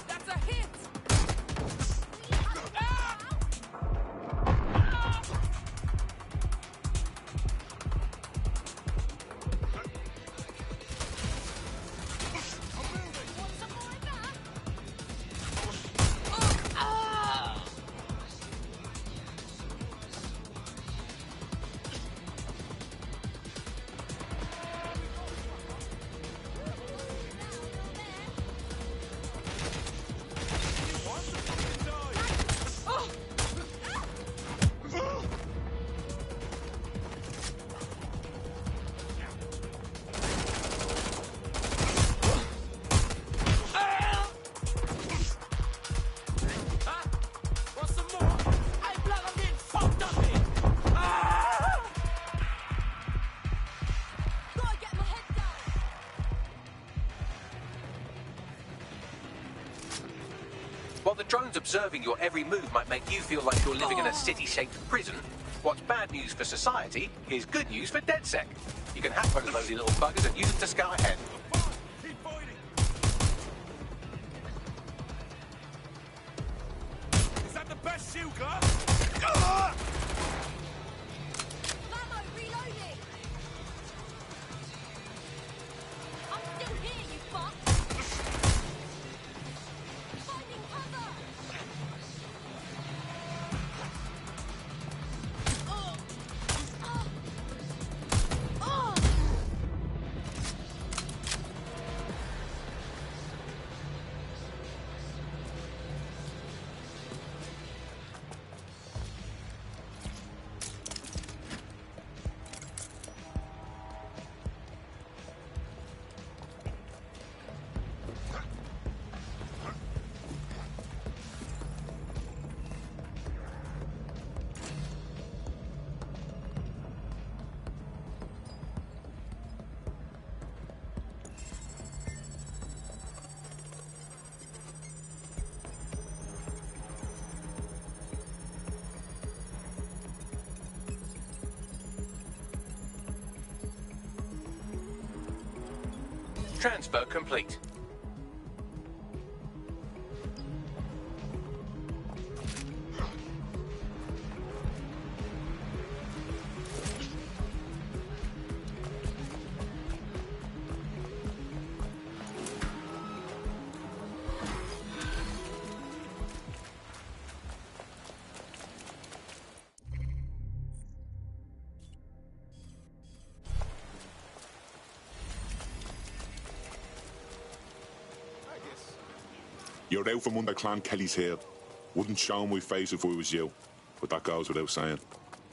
That's a hit! While the drones observing your every move might make you feel like you're living in a city-shaped prison, what's bad news for society is good news for DedSec. You can hack one of those little buggers and use them to scout ahead. Is that the best you got? Ammo reloading! I'm still here, you fuck! Finding cover! Transfer complete. You're out from under Clan Kelly's heel. Wouldn't show my face if I was you, but that goes without saying.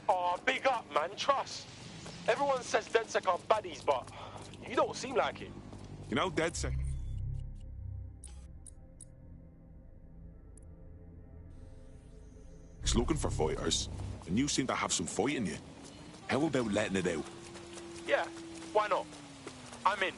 Oh, big up, man. Trust. Everyone says DedSec are baddies, but you don't seem like it. You know, DedSec... He's looking for fighters, and you seem to have some fight in you. How about letting it out? Yeah, why not? I'm in.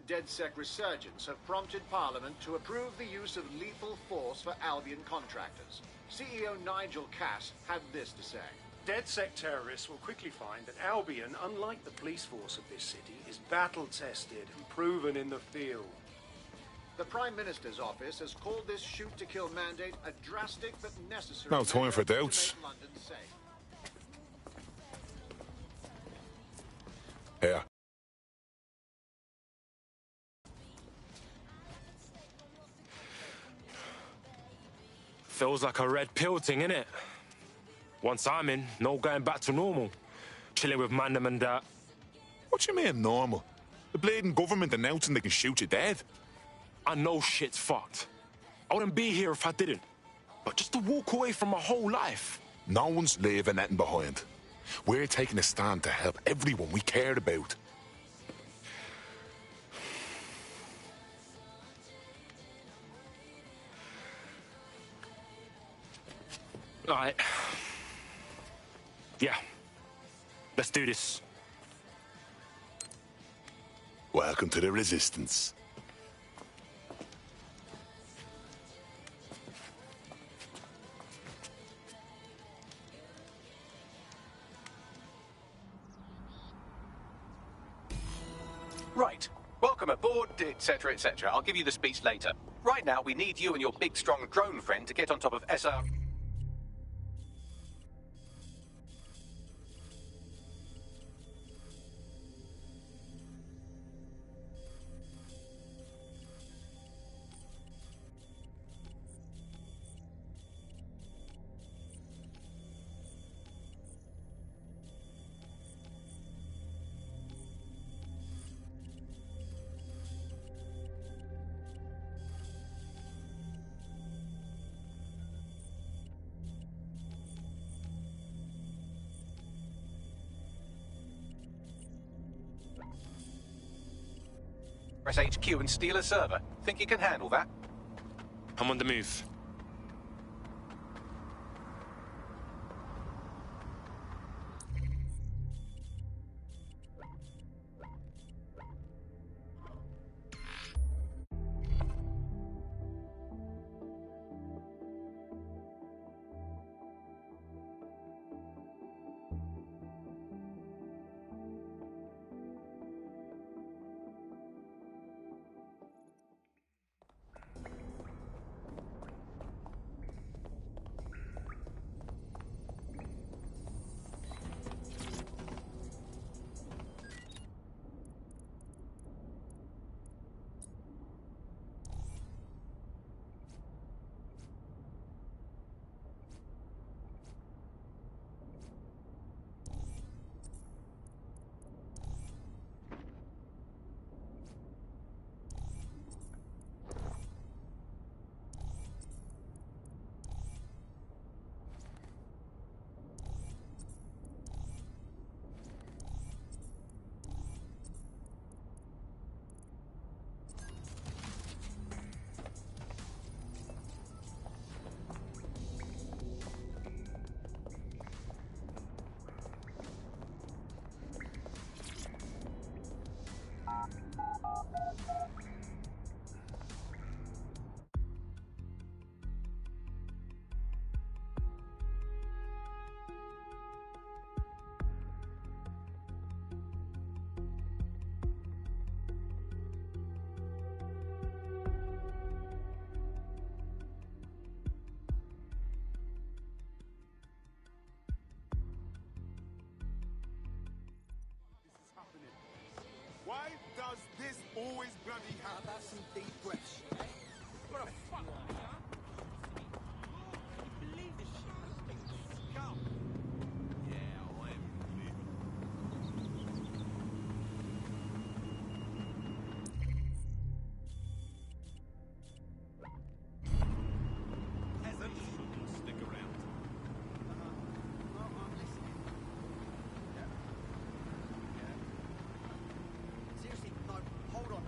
DedSec resurgence have prompted Parliament to approve the use of lethal force for Albion contractors. CEO Nigel Cass had this to say. DedSec terrorists will quickly find that Albion, unlike the police force of this city, is battle-tested and proven in the field. The Prime Minister's office has called this shoot-to-kill mandate a drastic but necessary... No time for measure doubts. to make London safe. Here. Feels like a red pill thing, innit? Once I'm in, no going back to normal. Chilling with Mandem and that. What you mean, normal? The bleeding government announcing they can shoot you dead. I know shit's fucked. I wouldn't be here if I didn't. But just to walk away from my whole life. No one's leaving anything behind. We're taking a stand to help everyone we cared about. All right. Yeah. Let's do this. Welcome to the Resistance. Right. Welcome aboard, etc., etc. I'll give you the speech later. Right now, we need you and your big, strong drone friend to get on top of SR... HQ and steal a server. Think you can handle that? I'm on the move. Why does this always bloody happen? Have some deep breaths. What a fuck? Believe this shit. Come. Yeah, I am Peasants shouldn't stick around. I'm listening. Seriously, no, hold on.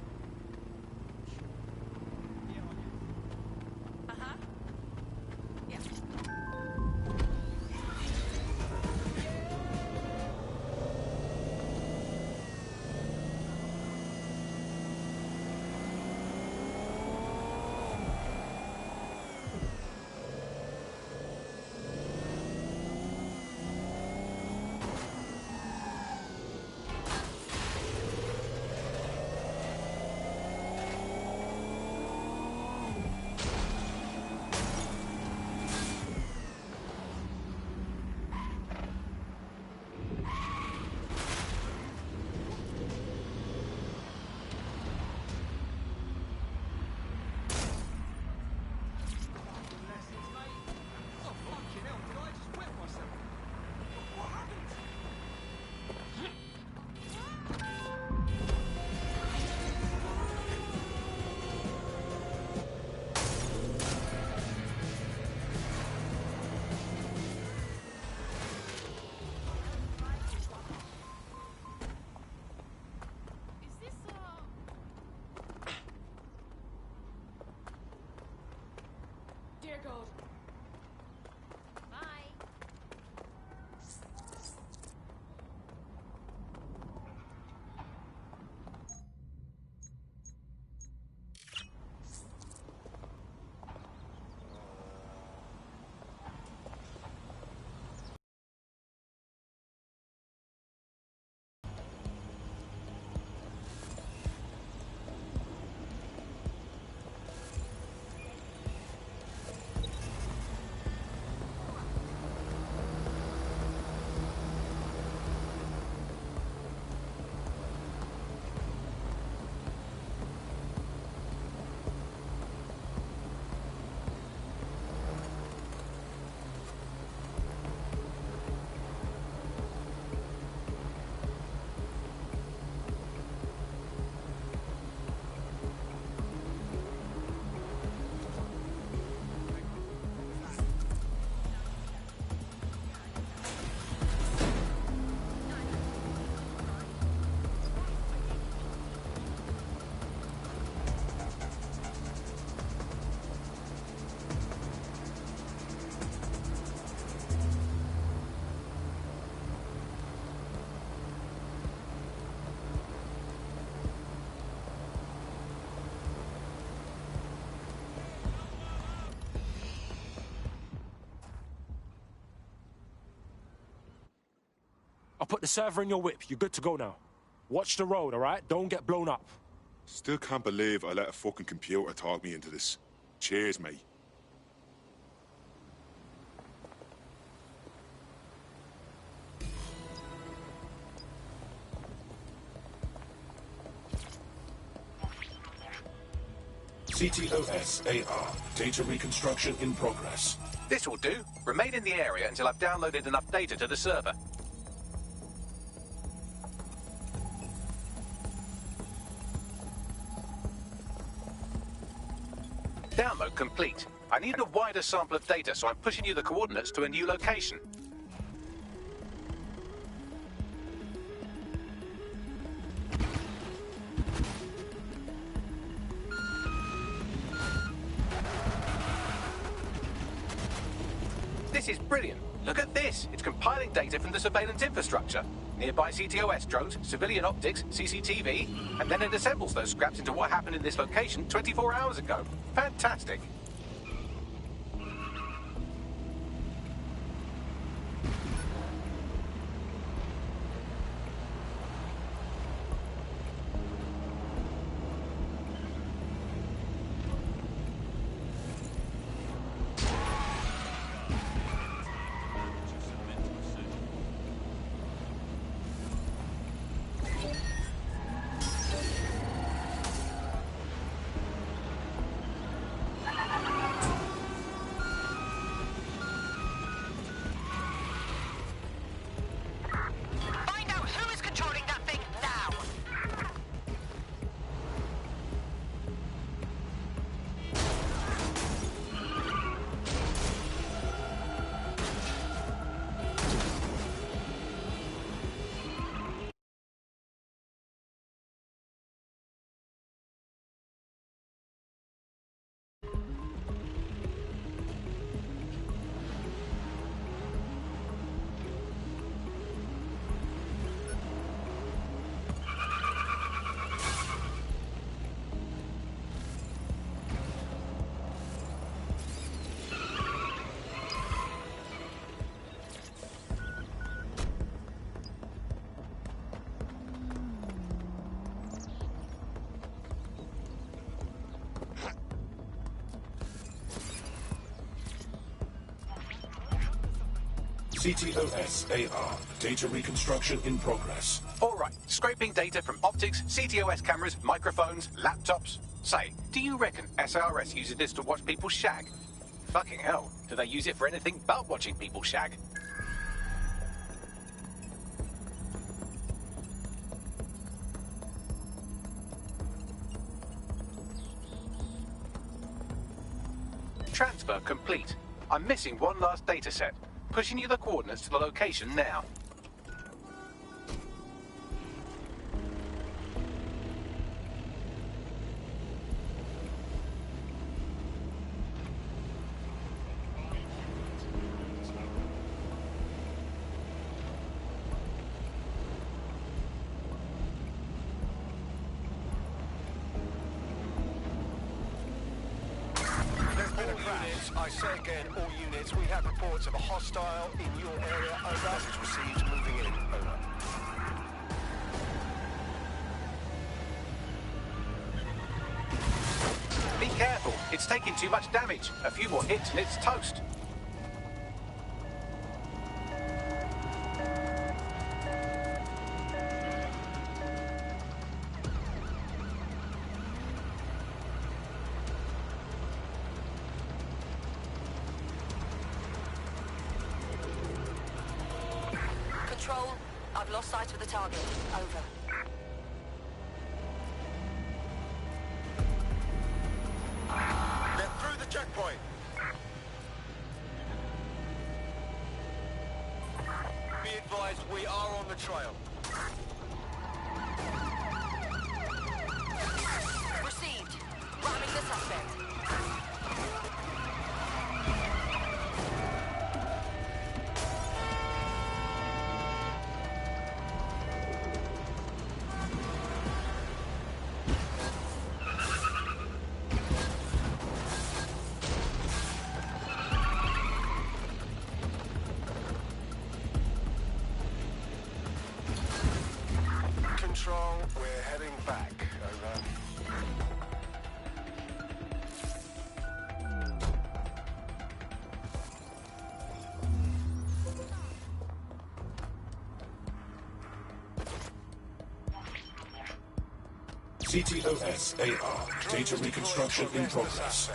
put the server in your whip. You're good to go now. Watch the road, all right? Don't get blown up. Still can't believe I let a fucking computer talk me into this. Cheers, mate. CTOS-AR. Data reconstruction in progress. This will do. Remain in the area until I've downloaded enough data to the server. Download complete. I need a wider sample of data, so I'm pushing you the coordinates to a new location. This is brilliant. Look at this. It's compiling data from the surveillance infrastructure. Nearby CTOS drones, civilian optics, CCTV, and then it assembles those scraps into what happened in this location 24 hours ago. Fantastic. CTOS-AR. Data reconstruction in progress. All right, scraping data from optics, CTOS cameras, microphones, laptops. Say, do you reckon SRS uses this to watch people shag? Fucking hell, do they use it for anything but watching people shag? Transfer complete. I'm missing one last data set. Pushing you the coordinates to the location now. I say again, all units, we have reports of a hostile in your area. Over. Message received. Moving in. Over. Be careful. It's taking too much damage. A few more hits and it's toast. Control, I've lost sight of the target. Over. They're through the checkpoint. Be advised, we are on the trail. Received. Ramming the suspect. CTOS-AR. Data reconstruction in progress.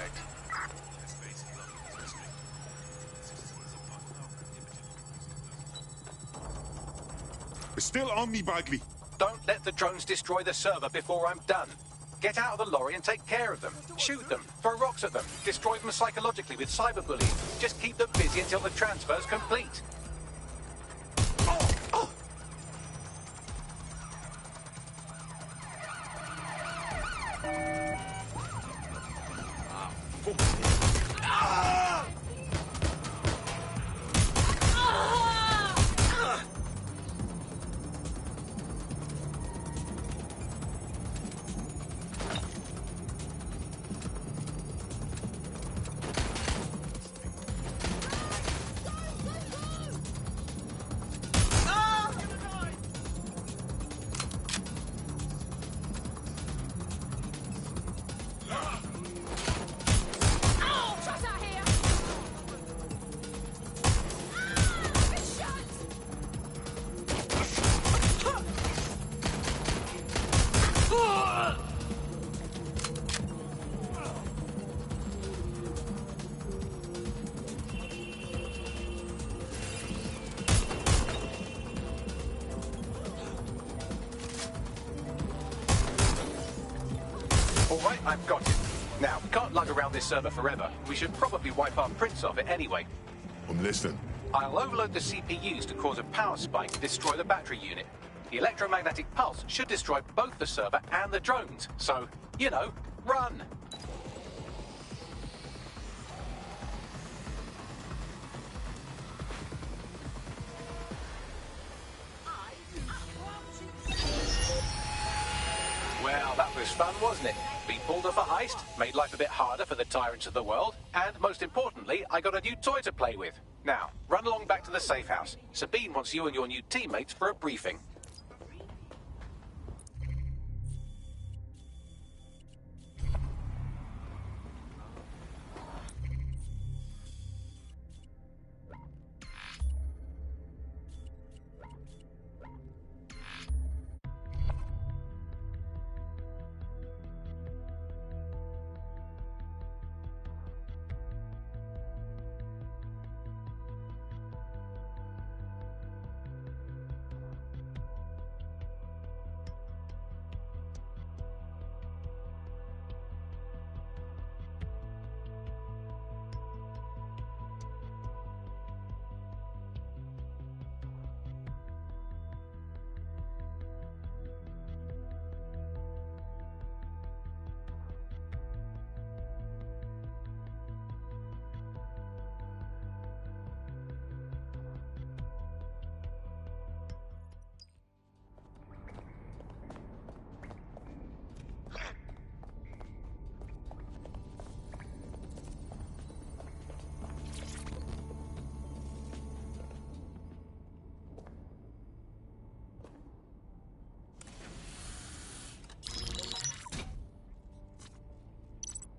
It's still on me, Bagley. Don't let the drones destroy the server before I'm done. Get out of the lorry and take care of them. Shoot them, throw rocks at them, destroy them psychologically with cyberbullying. Just keep them busy until the transfer's complete. Alright, I've got it. Now, we can't lug around this server forever. We should probably wipe our prints off it anyway. I'm listening. I'll overload the CPUs to cause a power spike to destroy the battery unit. The electromagnetic pulse should destroy both the server and the drones. So, you know, run! Well, that was fun, wasn't it? We pulled off a heist, made life a bit harder for the tyrants of the world, and most importantly, I got a new toy to play with. Now, run along back to the safe house. Sabine wants you and your new teammates for a briefing.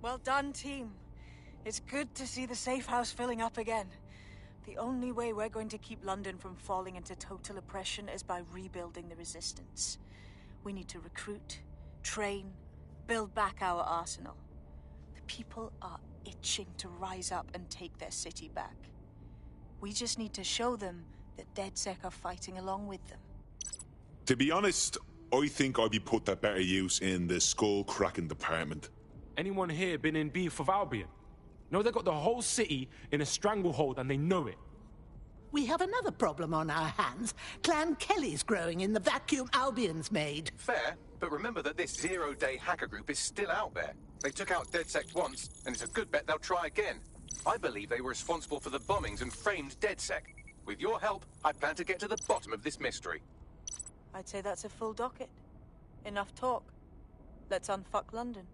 Well done, team. It's good to see the safe house filling up again. The only way we're going to keep London from falling into total oppression is by rebuilding the resistance. We need to recruit, train, build back our arsenal. The people are itching to rise up and take their city back. We just need to show them that DedSec are fighting along with them. To be honest, I think I'd be put to better use in the skull-cracking department. Anyone here been in beef with Albion? No, they got the whole city in a stranglehold and they know it. We have another problem on our hands. Clan Kelly's growing in the vacuum Albion's made. Fair, but remember that this zero-day hacker group is still out there. They took out DedSec once, and it's a good bet they'll try again. I believe they were responsible for the bombings and framed DedSec. With your help, I plan to get to the bottom of this mystery. I'd say that's a full docket. Enough talk. Let's unfuck London.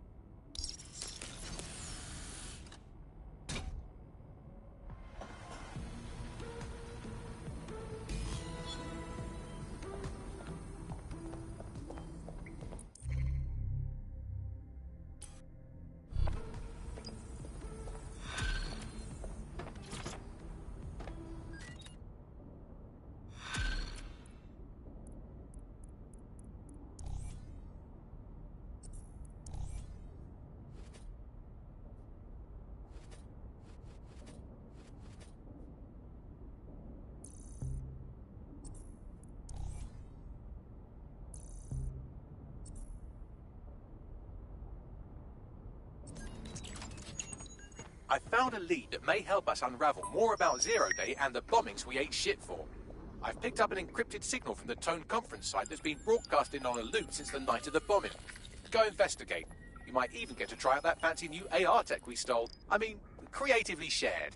I found a lead that may help us unravel more about Zero Day and the bombings we ate shit for. I've picked up an encrypted signal from the Tone conference site that's been broadcasting on a loop since the night of the bombing. Go investigate. You might even get to try out that fancy new AR tech we stole. I mean, creatively shared.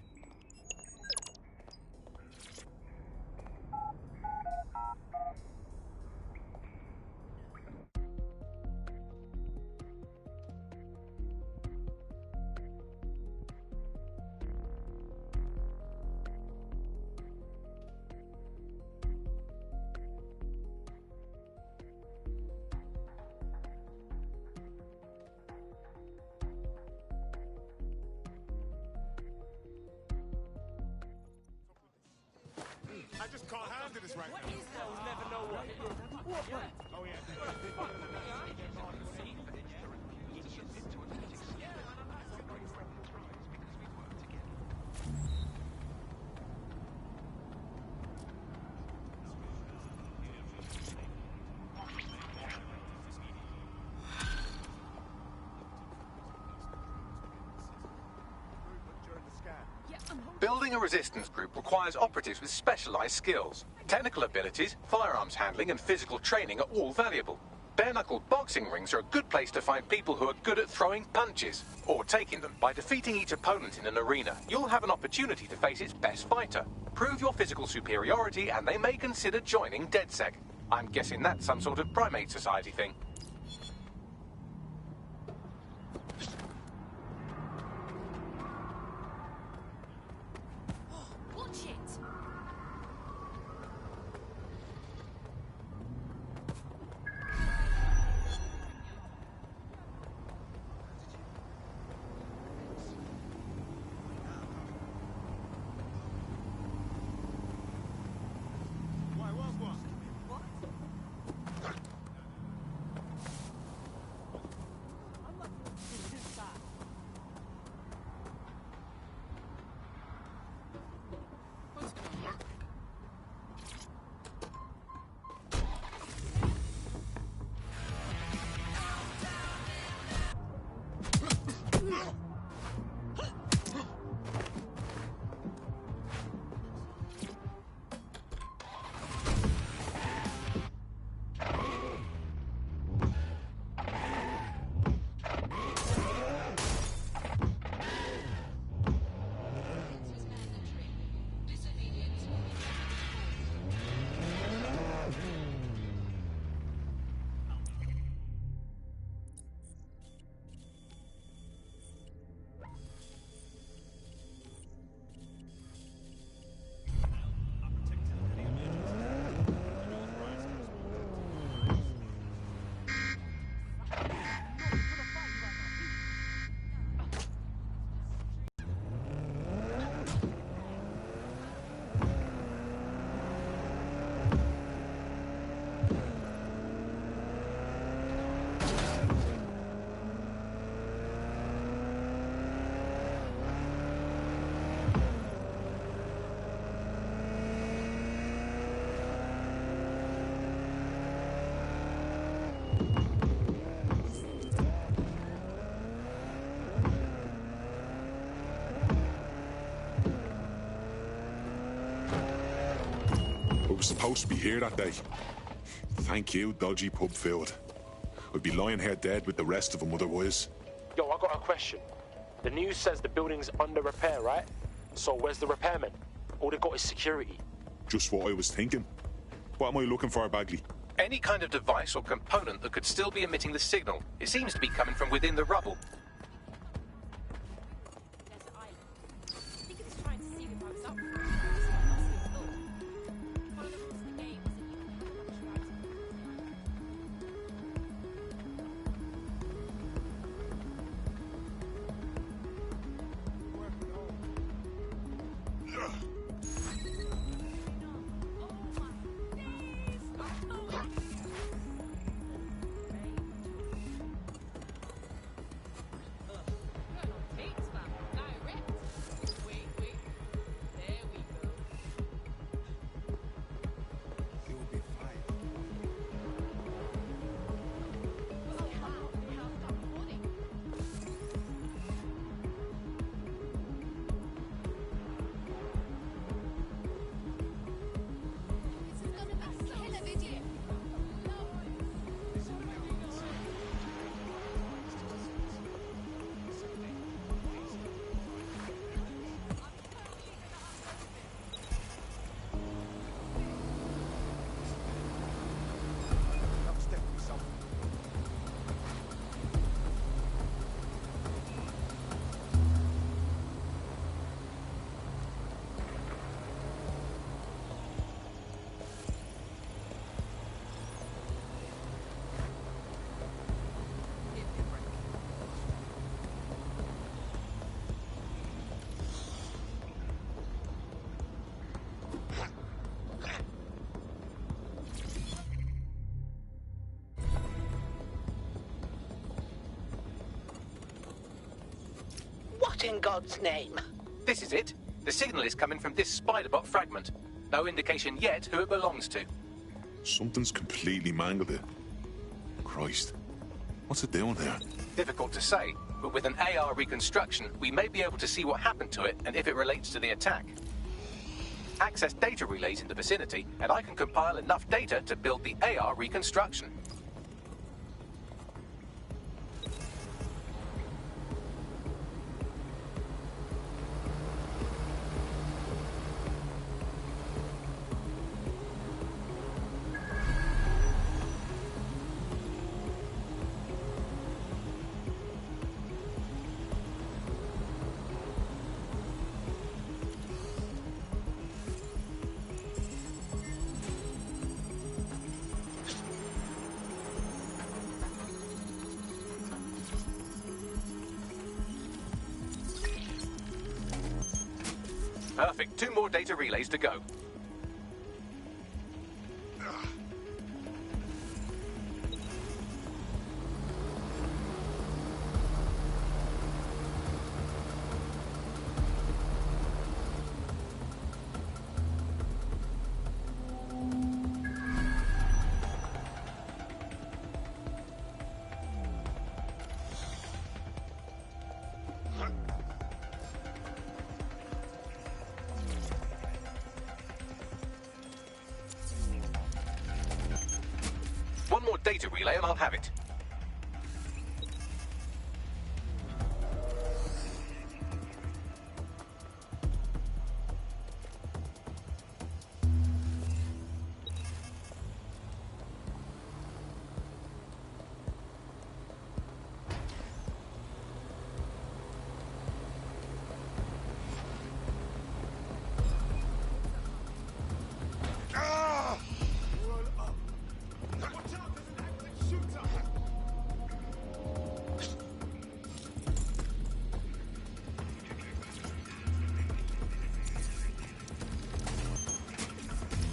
I just can't handle this right now. I'll never know what. Oh, Building a resistance group requires operatives with specialized skills. Technical abilities, firearms handling, and physical training are all valuable. Bare-knuckle boxing rings are a good place to find people who are good at throwing punches, or taking them. By defeating each opponent in an arena, you'll have an opportunity to face its best fighter. Prove your physical superiority, and they may consider joining DedSec. I'm guessing that's some sort of primate society thing. Watch it! We were supposed to be here that day. Thank you, dodgy pub filled. I'd be lying here dead with the rest of them otherwise. Yo, I got a question. The news says the building's under repair, right? So where's the repairmen? All they got is security. Just what I was thinking. What am I looking for, Bagley? Any kind of device or component that could still be emitting the signal. It seems to be coming from within the rubble. What in God's name? This is it. The signal is coming from this Spiderbot fragment. No indication yet who it belongs to. Something's completely mangled it. Christ. What's it doing there? Difficult to say, but with an AR reconstruction, we may be able to see what happened to it and if it relates to the attack. Access data relays in the vicinity, and I can compile enough data to build the AR reconstruction. Perfect. 2 more data relays to go. One more data relay and I'll have it.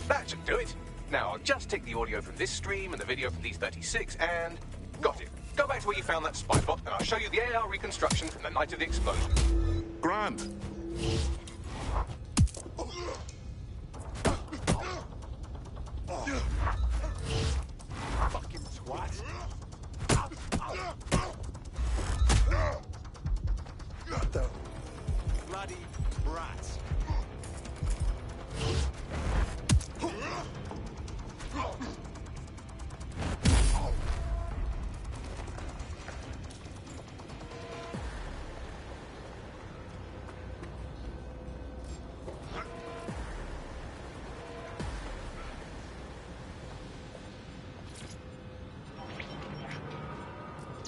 That should do it. Now, I'll just take the audio from this stream and the video from these 36 and... Got it. Go back to where you found that spy bot and I'll show you the AR reconstruction from the night of the explosion. Grand. Fucking twat. What the bloody brats.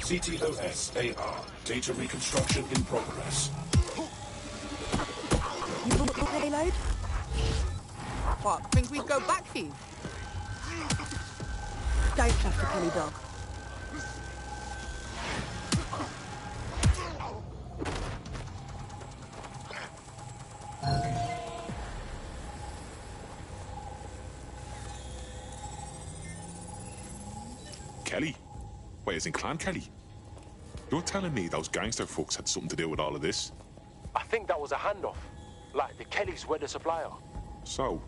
CTOS AR. Data reconstruction in progress. You bought the payload? What, think we'd go back here? Don't trust the Kelly dog. Kelly? Wait, as in Clan Kelly? You're telling me those gangster fucks had something to do with all of this? I think that was a handoff. Like, the Kellys were the supplier. So,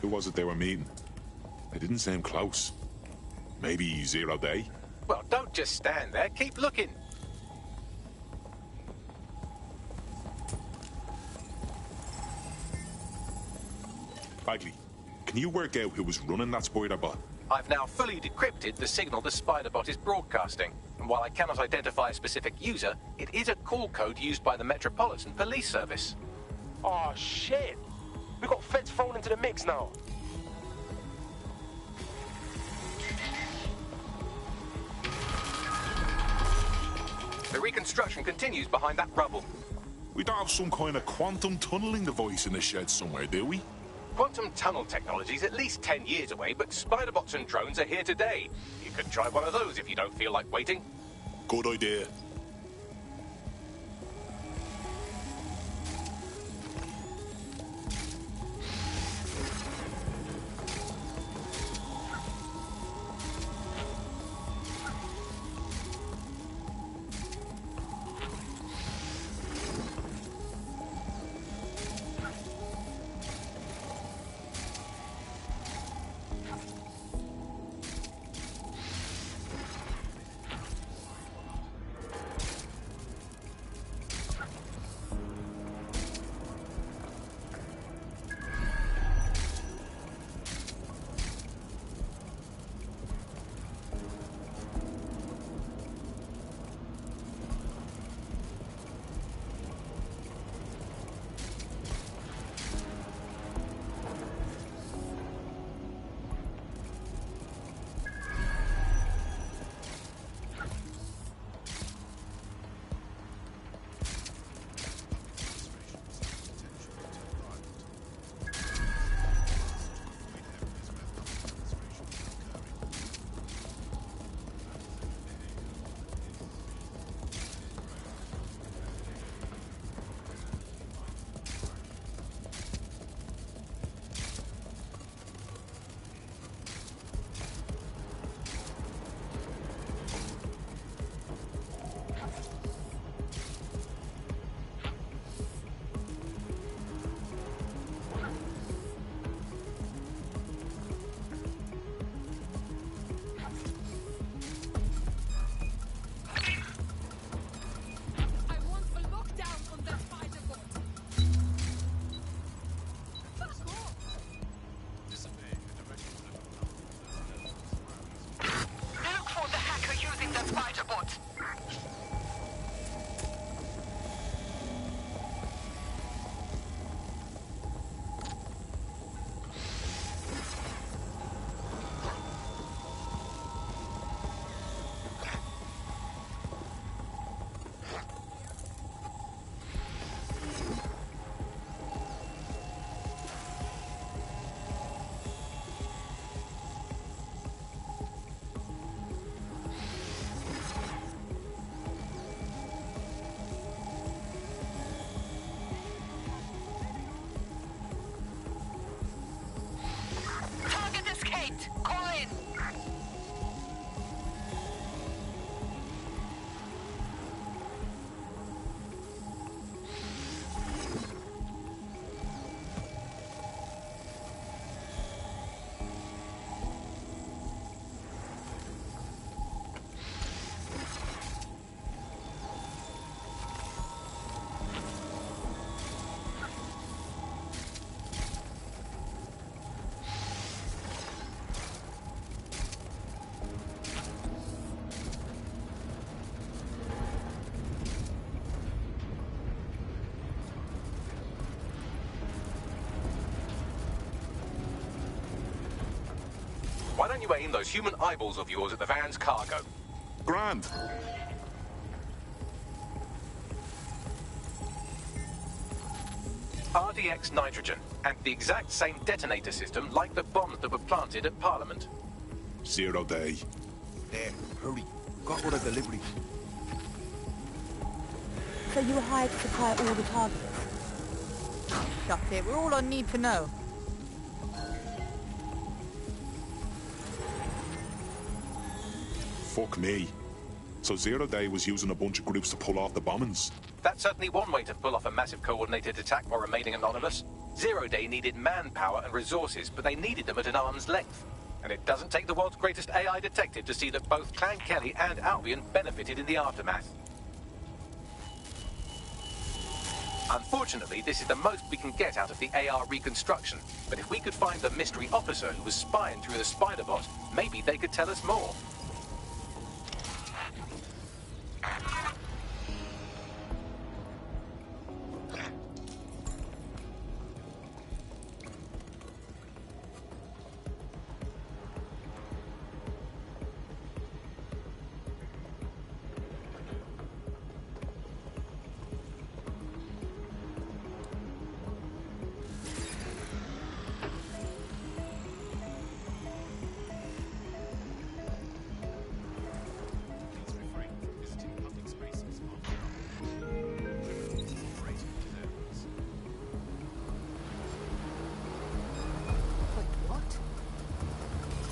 who was it they were meeting? They didn't seem close. Maybe Zero Day? Well, don't just stand there. Keep looking. Bagley, can you work out who was running that spider bot? I've now fully decrypted the signal the Spiderbot is broadcasting, and while I cannot identify a specific user, it is a call code used by the Metropolitan Police Service. Oh, shit. We got feds thrown into the mix now. The reconstruction continues behind that rubble. We don't have some kind of quantum tunneling device in the shed somewhere, do we? Quantum tunnel technology is at least 10 years away, but Spiderbots and drones are here today. You could try one of those if you don't feel like waiting. Good idea. you aim those human eyeballs of yours at the van's cargo. Grand. RDX nitrogen, and the exact same detonator system like the bombs that were planted at Parliament. 0 day. There, hurry. Got all the deliveries. So you were hired to supply all the targets? Shut it. We're all on need to know. Fuck me. So 0 day was using a bunch of groups to pull off the bombings. That's certainly one way to pull off a massive coordinated attack while remaining anonymous. 0 day needed manpower and resources, but they needed them at an arm's length. And it doesn't take the world's greatest AI detective to see that both Clan Kelly and Albion benefited in the aftermath. Unfortunately, this is the most we can get out of the AR reconstruction. But if we could find the mystery officer who was spying through the spider bot, maybe they could tell us more.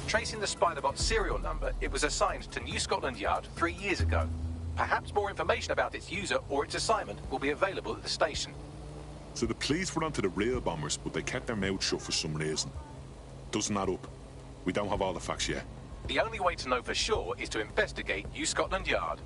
Tracing the Spider-Bot's serial number, it was assigned to New Scotland Yard 3 years ago. Perhaps more information about its user or its assignment will be available at the station. So the police were onto the real bombers, but they kept their mouths shut for some reason. Doesn't add up. We don't have all the facts yet. The only way to know for sure is to investigate New Scotland Yard.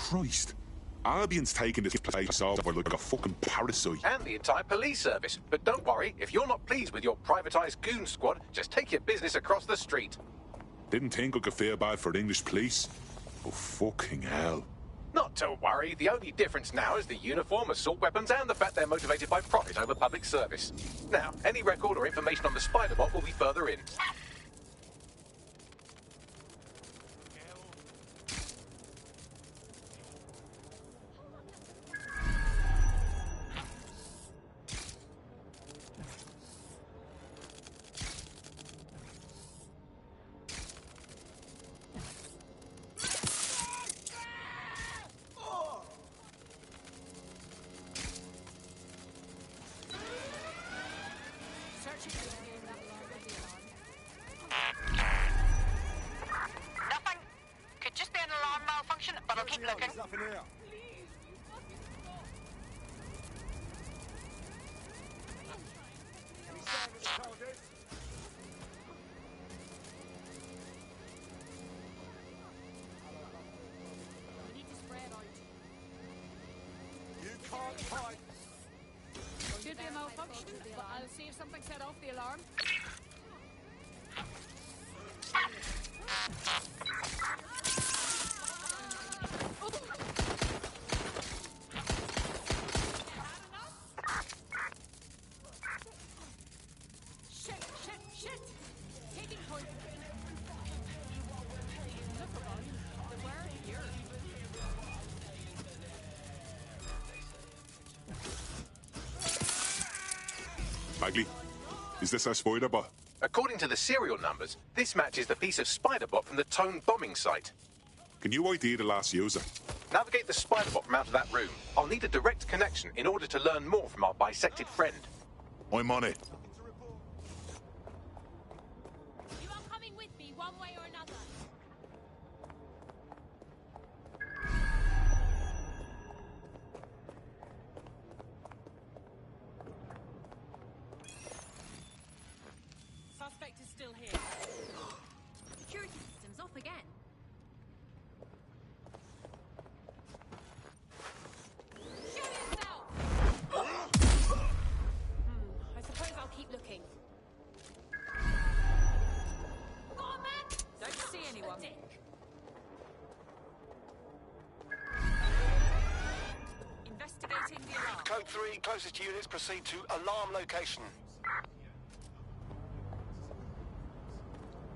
Christ. Albion's taking this place over like a fucking parasite. And the entire police service. But don't worry, if you're not pleased with your privatised goon squad, just take your business across the street. Didn't think I could feel bad for English police. Oh, fucking hell. Not to worry, the only difference now is the uniform, assault weapons, and the fact they're motivated by profit over public service. Now, any record or information on the Spider-Bot will be further in. in here? Any sign of the target? We need to spread out. You can't hide. Should be a malfunction, but I'll see if something set off the alarm. Shit! Taking point. Look around. They weren't here. Bagley, is this our spider bot? According to the serial numbers, this matches the piece of spider bot from the Tone bombing site. Can you ID the last user? Navigate the spider bot from out of that room. I'll need a direct connection in order to learn more from our bisected friend. I'm on it. You are coming with me one way or another. Suspect is still here. Security system's off again. Show yourself! I suppose I'll keep looking. Go on, man! Don't see anyone. Investigating the alarm. Code 3, closest units proceed to alarm location.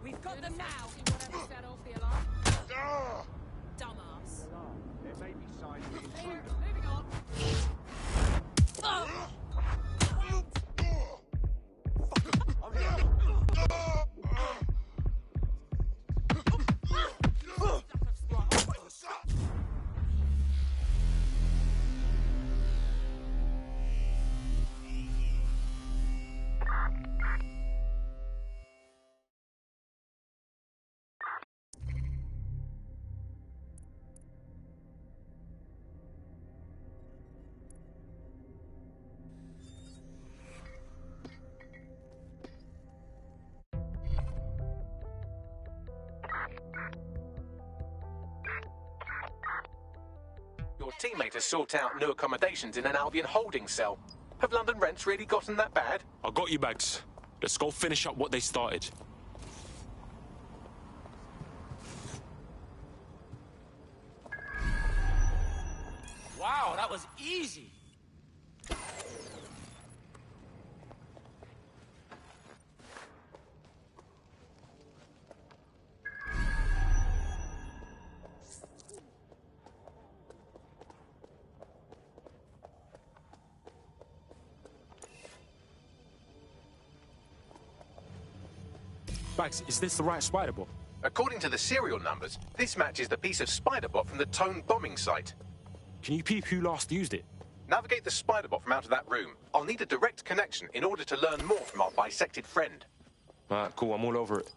We've got them now. Whatever set off the alarm. Dumbass. There may be signs of Clear. intruder. Moving on. Oh. Your teammate has sought out new accommodations in an Albion holding cell. Have London rents really gotten that bad? I got you, Bags. Let's go finish up what they started. Wow, that was easy. Bags, is this the right spider bot? According to the serial numbers, this matches the piece of spider bot from the Tone bombing site. Can you peep who last used it? Navigate the spider bot from out of that room. I'll need a direct connection in order to learn more from our bisected friend. Alright, cool, I'm all over it.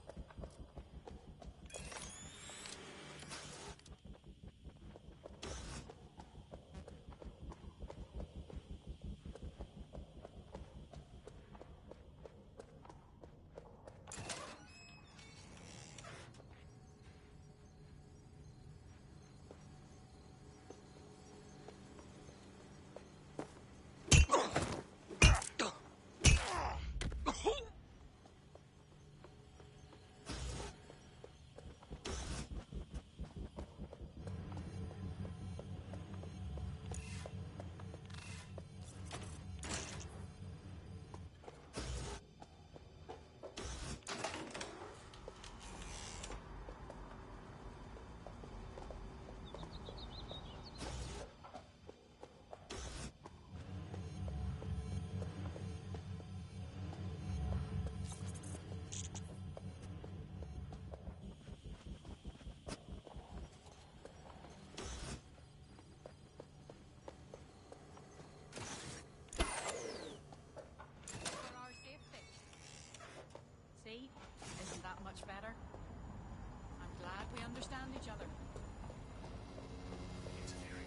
See? Isn't that much better? I'm glad we understand each other. Engineering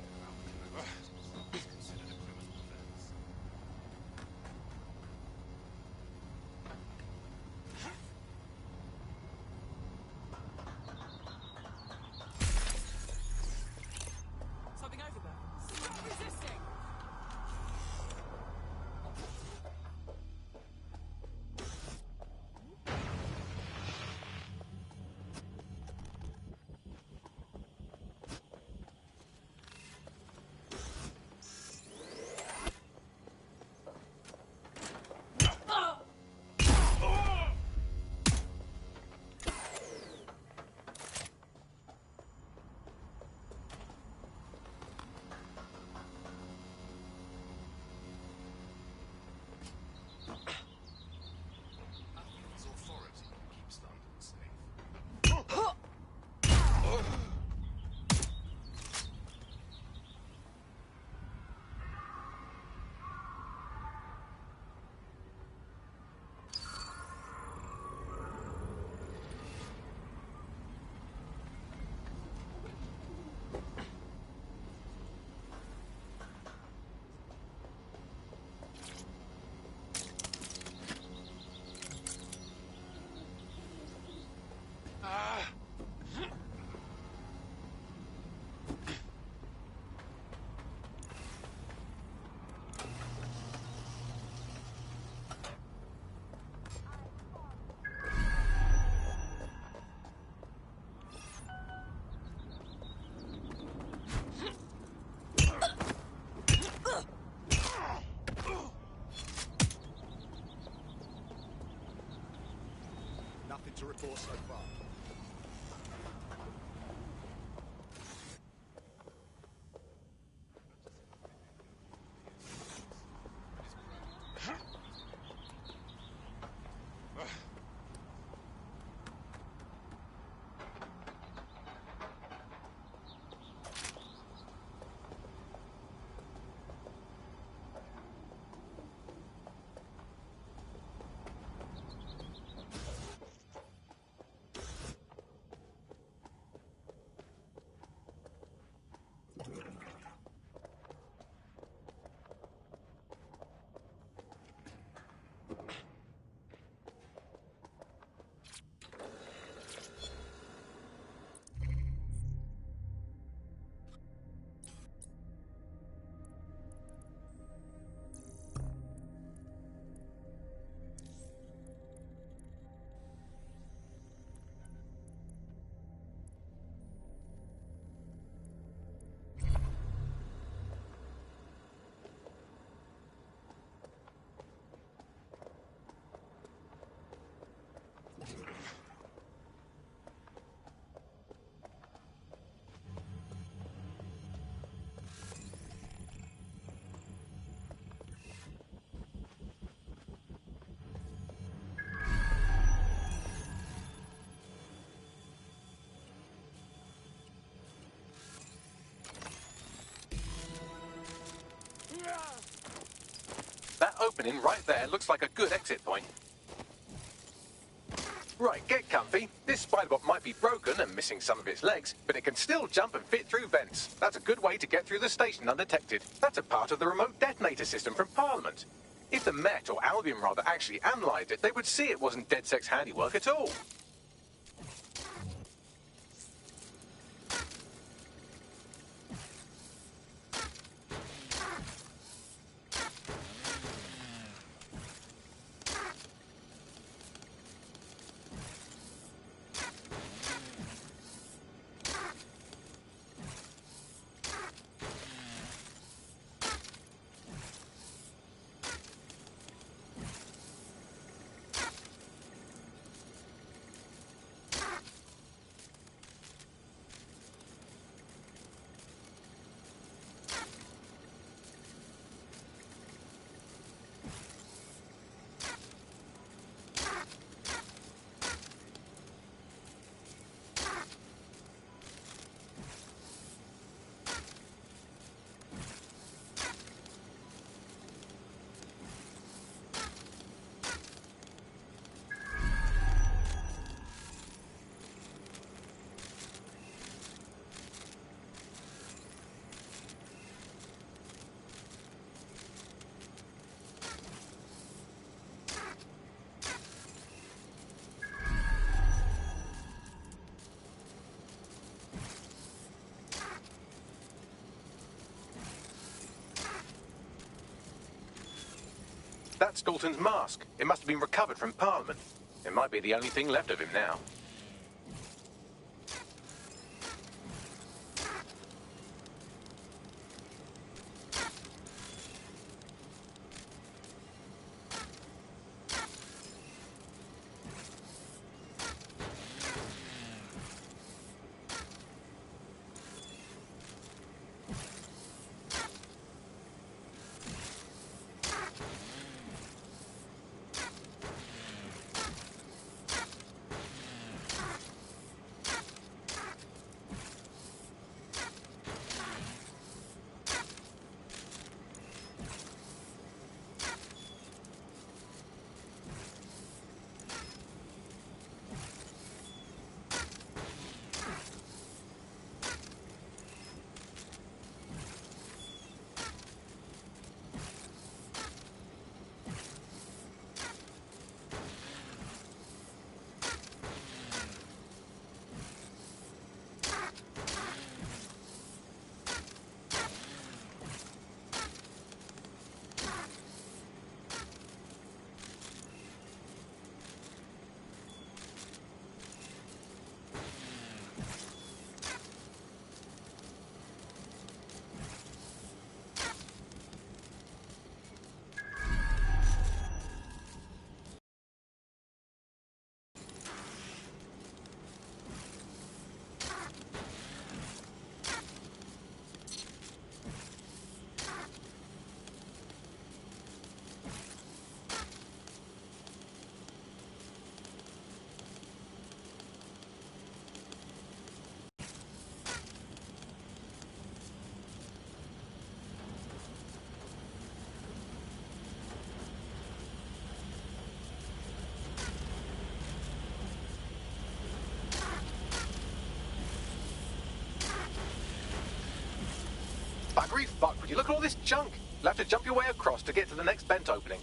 opening right there looks like a good exit point. Right, get comfy. This spider-bot might be broken and missing some of its legs, but it can still jump and fit through vents. That's a good way to get through the station undetected. That's a part of the remote detonator system from Parliament. If the Met, or Albion rather, actually analysed it, they would see it wasn't DedSec's handiwork at all. That's Dalton's mask. It must have been recovered from Parliament. It might be the only thing left of him now. Buggery fuck, would you look at all this junk? You'll have to jump your way across to get to the next vent opening.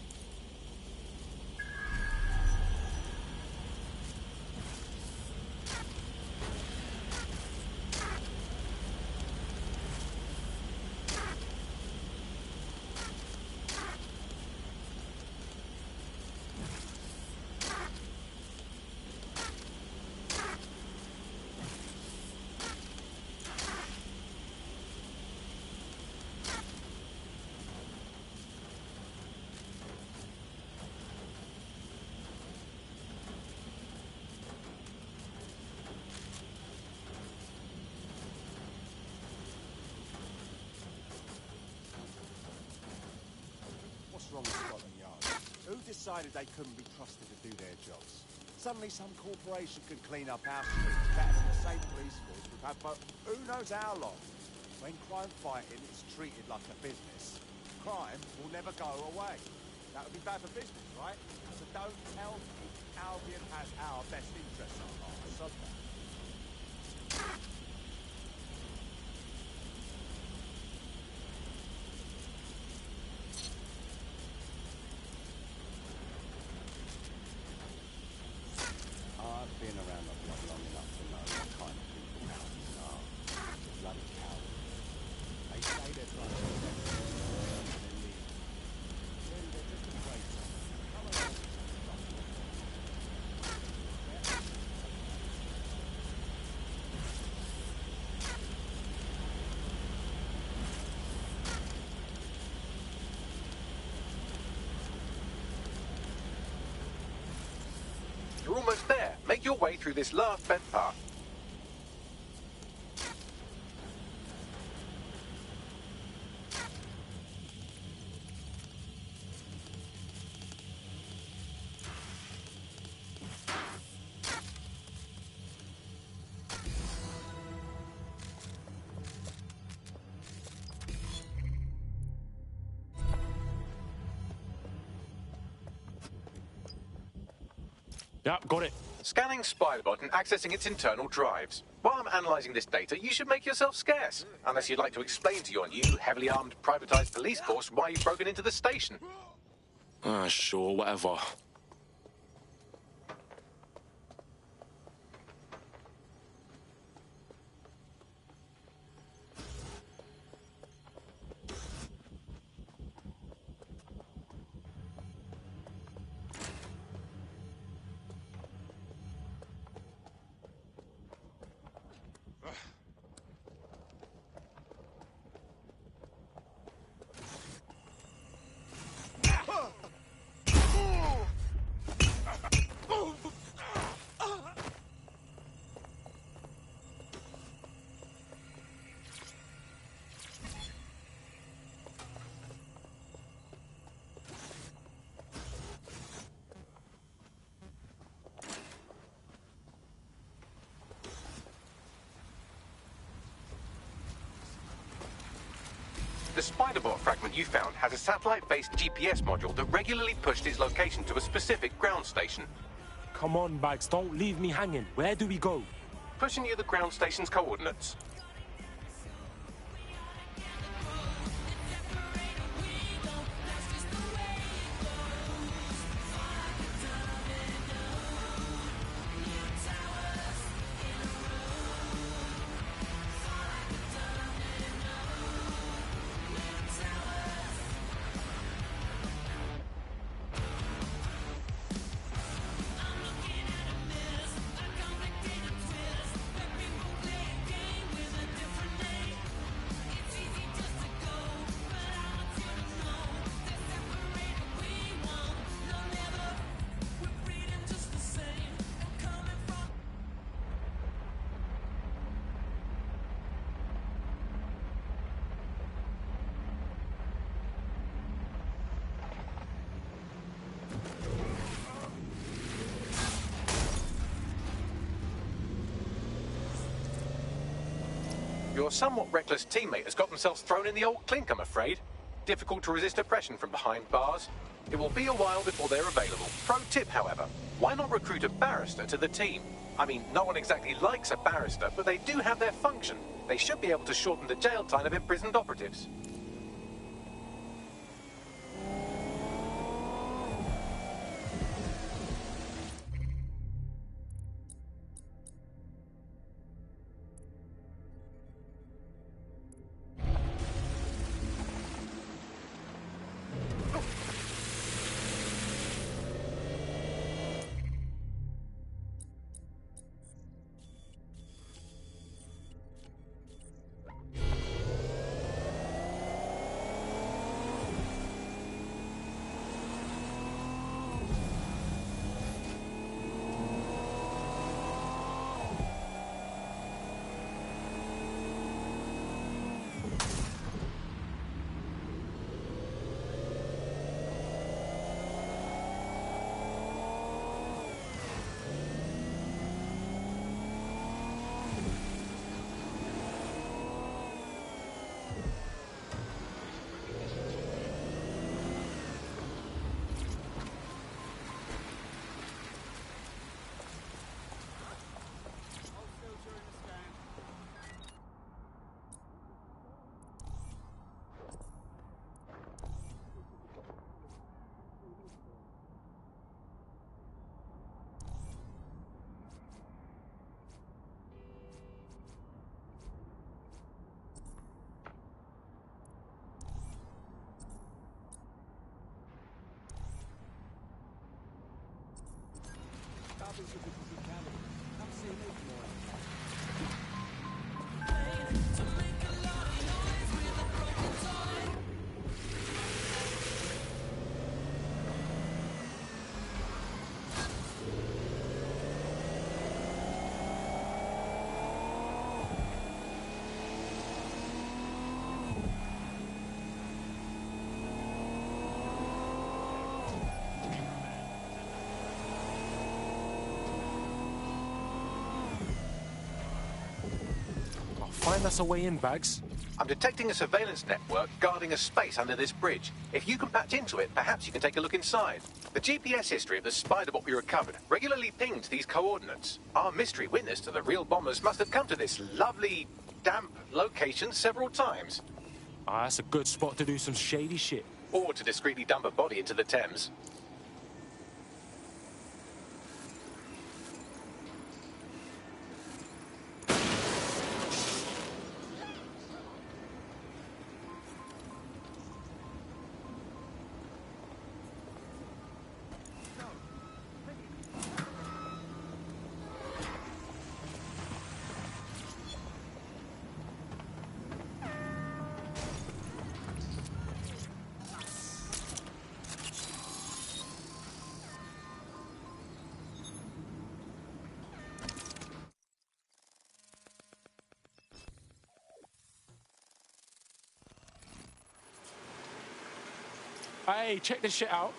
What's wrong with Scotland Yard? Who decided they couldn't be trusted to do their jobs? Suddenly some corporation could clean up our streets better than the same police force we've had for who knows how long. When crime fighting is treated like a business, crime will never go away. That would be bad for business, right? So don't tell me Albion has our best interests at heart. Sod that. I've been around the block long enough to know what kind of people Albion are. Bloody cowards. They say they're trying to protect us, and then leave. Really, they're just afraid. Come on. You're almost there. Make your way through this last bent path. Yep, got it. Scanning Spiderbot and accessing its internal drives. While I'm analysing this data, you should make yourself scarce. Unless you'd like to explain to your new, heavily armed, privatised police force why you've broken into the station. Ah, sure, whatever. The Spiderbot fragment you found has a satellite-based GPS module that regularly pushed its location to a specific ground station. Come on, Bags, don't leave me hanging. Where do we go? Pushing you the ground station's coordinates. Your somewhat reckless teammate has got themselves thrown in the old clink, I'm afraid. Difficult to resist oppression from behind bars. It will be a while before they're available. Pro tip, however, why not recruit a barrister to the team? I mean, no one exactly likes a barrister, but they do have their function. They should be able to shorten the jail time of imprisoned operatives. Find us a way in, Bags. I'm detecting a surveillance network guarding a space under this bridge. If you can patch into it, perhaps you can take a look inside. The GPS history of the Spider-Bot we recovered regularly pings these coordinates. Our mystery witness to the real bombers must have come to this lovely, damp location several times. Ah, that's a good spot to do some shady shit. Or to discreetly dump a body into the Thames. Hey, check this shit out.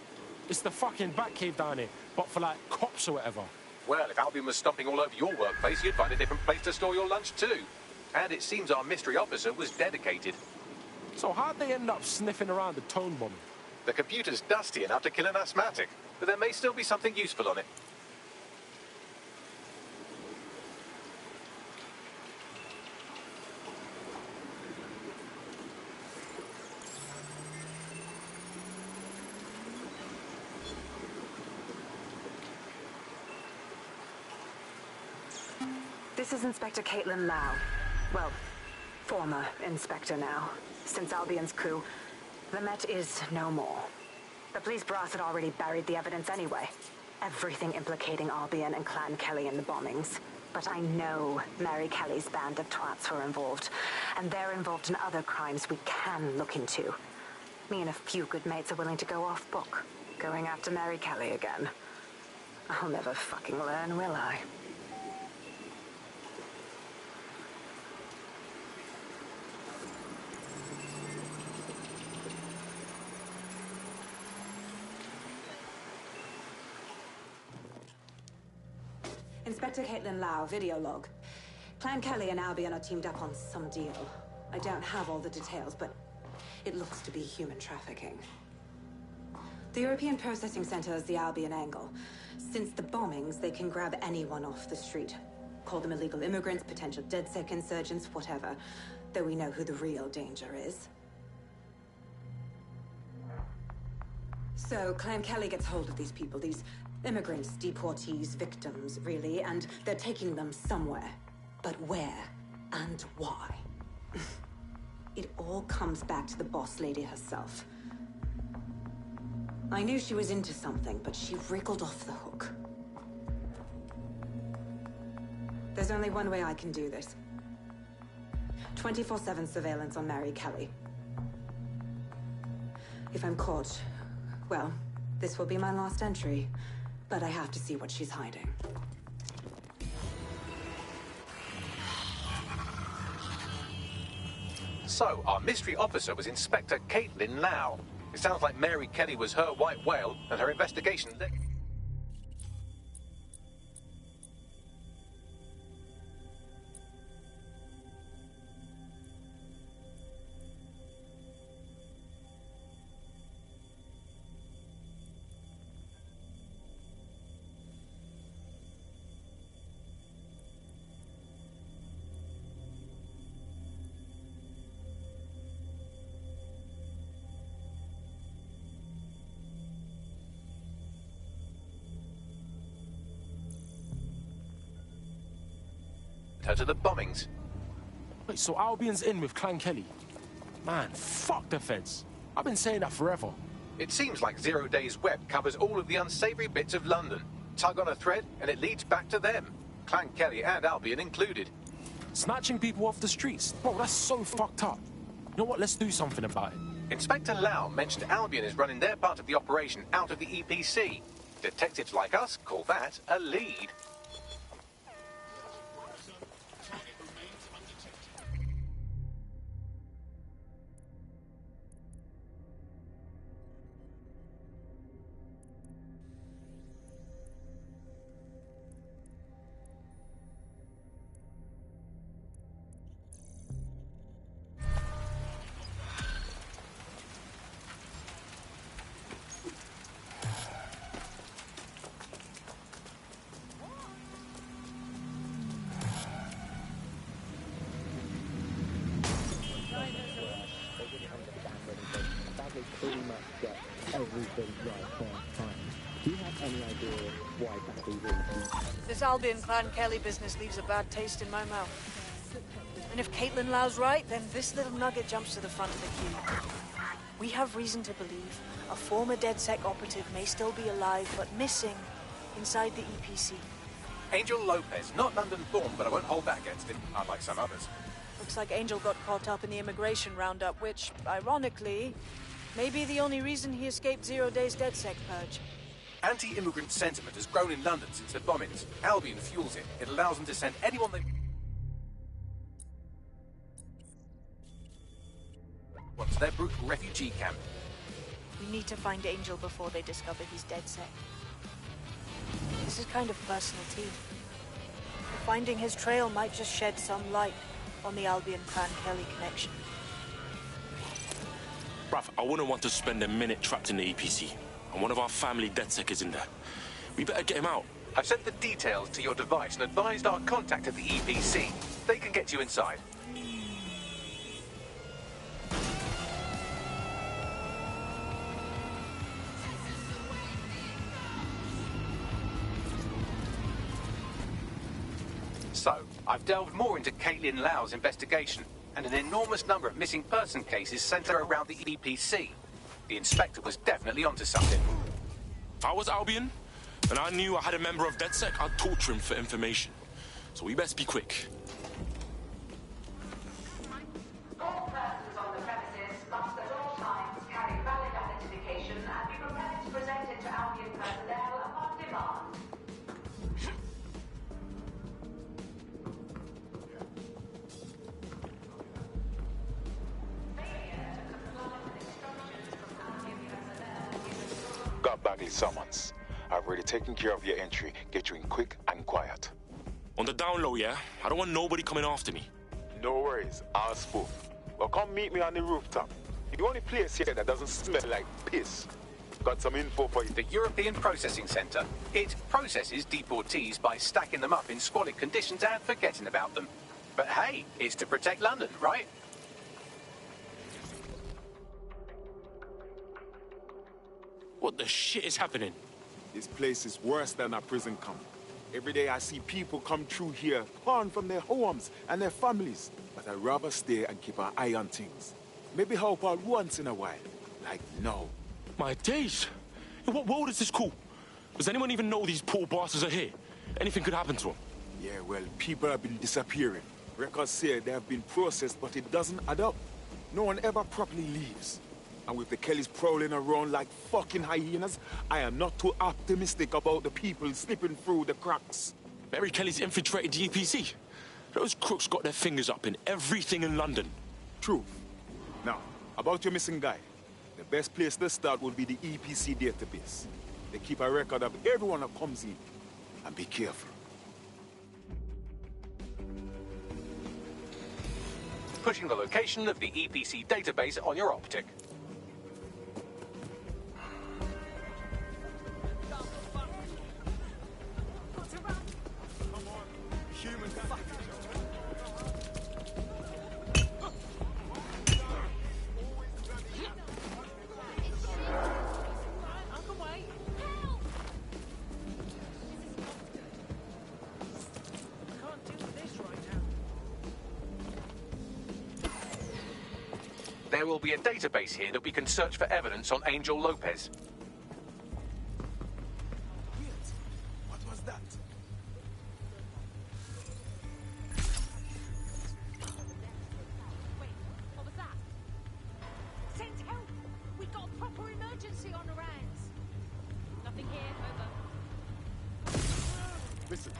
It's the fucking Batcave down here, but for like cops or whatever. Well, if Albion was stomping all over your workplace, you'd find a different place to store your lunch too. And it seems our mystery officer was dedicated. So how'd they end up sniffing around the tone bomb? The computer's dusty enough to kill an asthmatic, but there may still be something useful on it. This is Inspector Caitlin Lau. Well, former Inspector now. Since Albion's coup, the Met is no more. The police brass had already buried the evidence anyway. Everything implicating Albion and Clan Kelly in the bombings. But I know Mary Kelly's band of twats were involved, and they're involved in other crimes we can look into. Me and a few good mates are willing to go off book, going after Mary Kelly again. I'll never fucking learn, will I? Inspector Caitlin Lau, video log. Clan Kelly and Albion are teamed up on some deal. I don't have all the details, but it looks to be human trafficking. The European Processing Center is the Albion angle. Since the bombings, they can grab anyone off the street. Call them illegal immigrants, potential DedSec insurgents, whatever. Though we know who the real danger is. So, Clan Kelly gets hold of these people, these immigrants, deportees, victims, really, and they're taking them somewhere. But where and why? It all comes back to the boss lady herself. I knew she was into something, but she wriggled off the hook. There's only one way I can do this. 24/7 surveillance on Mary Kelly. If I'm caught, well, this will be my last entry. But I have to see what she's hiding. So, our mystery officer was Inspector Caitlin Lau. It sounds like Mary Kelly was her white whale, and her investigation led... her to the bombings. Wait, so Albion's in with Clan Kelly? Man, fuck the feds. I've been saying that forever. It seems like Zero Days Web covers all of the unsavory bits of London. tug on a thread, and it leads back to them. Clan Kelly and Albion included. Snatching people off the streets? Bro, that's so fucked up. You know what? Let's do something about it. Inspector Lau mentioned Albion is running their part of the operation out of the EPC. Detectives like us call that a lead. Pretty much get everything right first time. Do you have any idea why that is? This Albion Clan Kelly business leaves a bad taste in my mouth. And if Caitlin Lau's right, then this little nugget jumps to the front of the queue. We have reason to believe a former DedSec operative may still be alive, but missing inside the EPC. Angel Lopez, not London born, but I won't hold that against him, unlike some others. Looks like Angel got caught up in the immigration roundup, which, ironically, may be the only reason he escaped 0 days DedSec purge. Anti-immigrant sentiment has grown in London since the bombings. Albion fuels it. It allows them to send anyone they want to their brutal refugee camp. We need to find Angel before they discover he's DedSec. This is kind of personal too. Finding his trail might just shed some light on the Albion Clan Kelly connection. Bruv, I wouldn't want to spend a minute trapped in the EPC. And one of our family DedSec is in there. We better get him out. I've sent the details to your device and advised our contact at the EPC. They can get you inside. So, I've delved more into Caitlin Lau's investigation, and an enormous number of missing person cases centre around the EPC. The inspector was definitely onto something. If I was Albion, and I knew I had a member of DedSec, I'd torture him for information. So we best be quick. All persons on the premises must at all times carry valid identification and be prepared to present it to Albion personnel upon demand. Got Bagley summons. I've already taken care of your entry. Get you in quick and quiet. On the down low, yeah? I don't want nobody coming after me. No worries, I'll spoof. Well, come meet me on the rooftop. The only place here that doesn't smell like piss. Got some info for you. The European Processing Centre. It processes deportees by stacking them up in squalid conditions and forgetting about them. But hey, it's to protect London, right? What the shit is happening? This place is worse than a prison camp. Every day I see people come through here, torn from their homes and their families. But I'd rather stay and keep an eye on things. Maybe help out once in a while. Like now. My days! In what world is this cool? Does anyone even know these poor bastards are here? Anything could happen to them. Yeah, well, people have been disappearing. Records say they have been processed, but it doesn't add up. No one ever properly leaves. And with the Kellys prowling around like fucking hyenas, I am not too optimistic about the people slipping through the cracks. Mary Kelly's infiltrated the EPC. Those crooks got their fingers up in everything in London. True. Now, about your missing guy. The best place to start would be the EPC database. They keep a record of everyone that comes in. And be careful. Pushing the location of the EPC database on your optic. There will be a database here that we can search for evidence on Angel Lopez. Listen.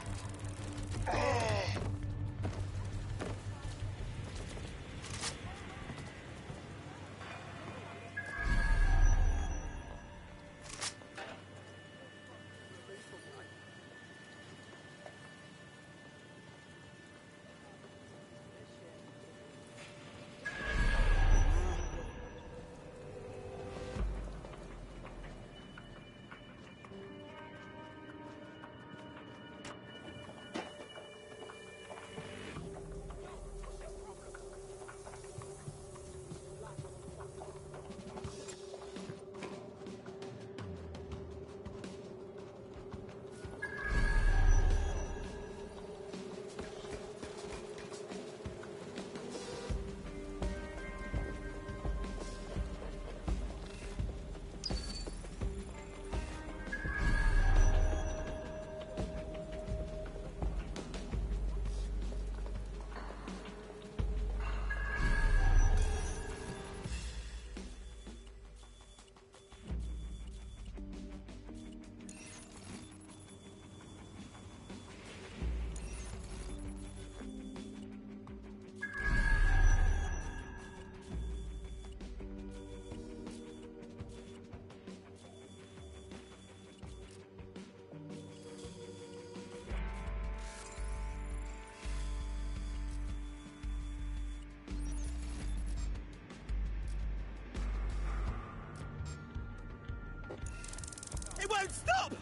It won't stop!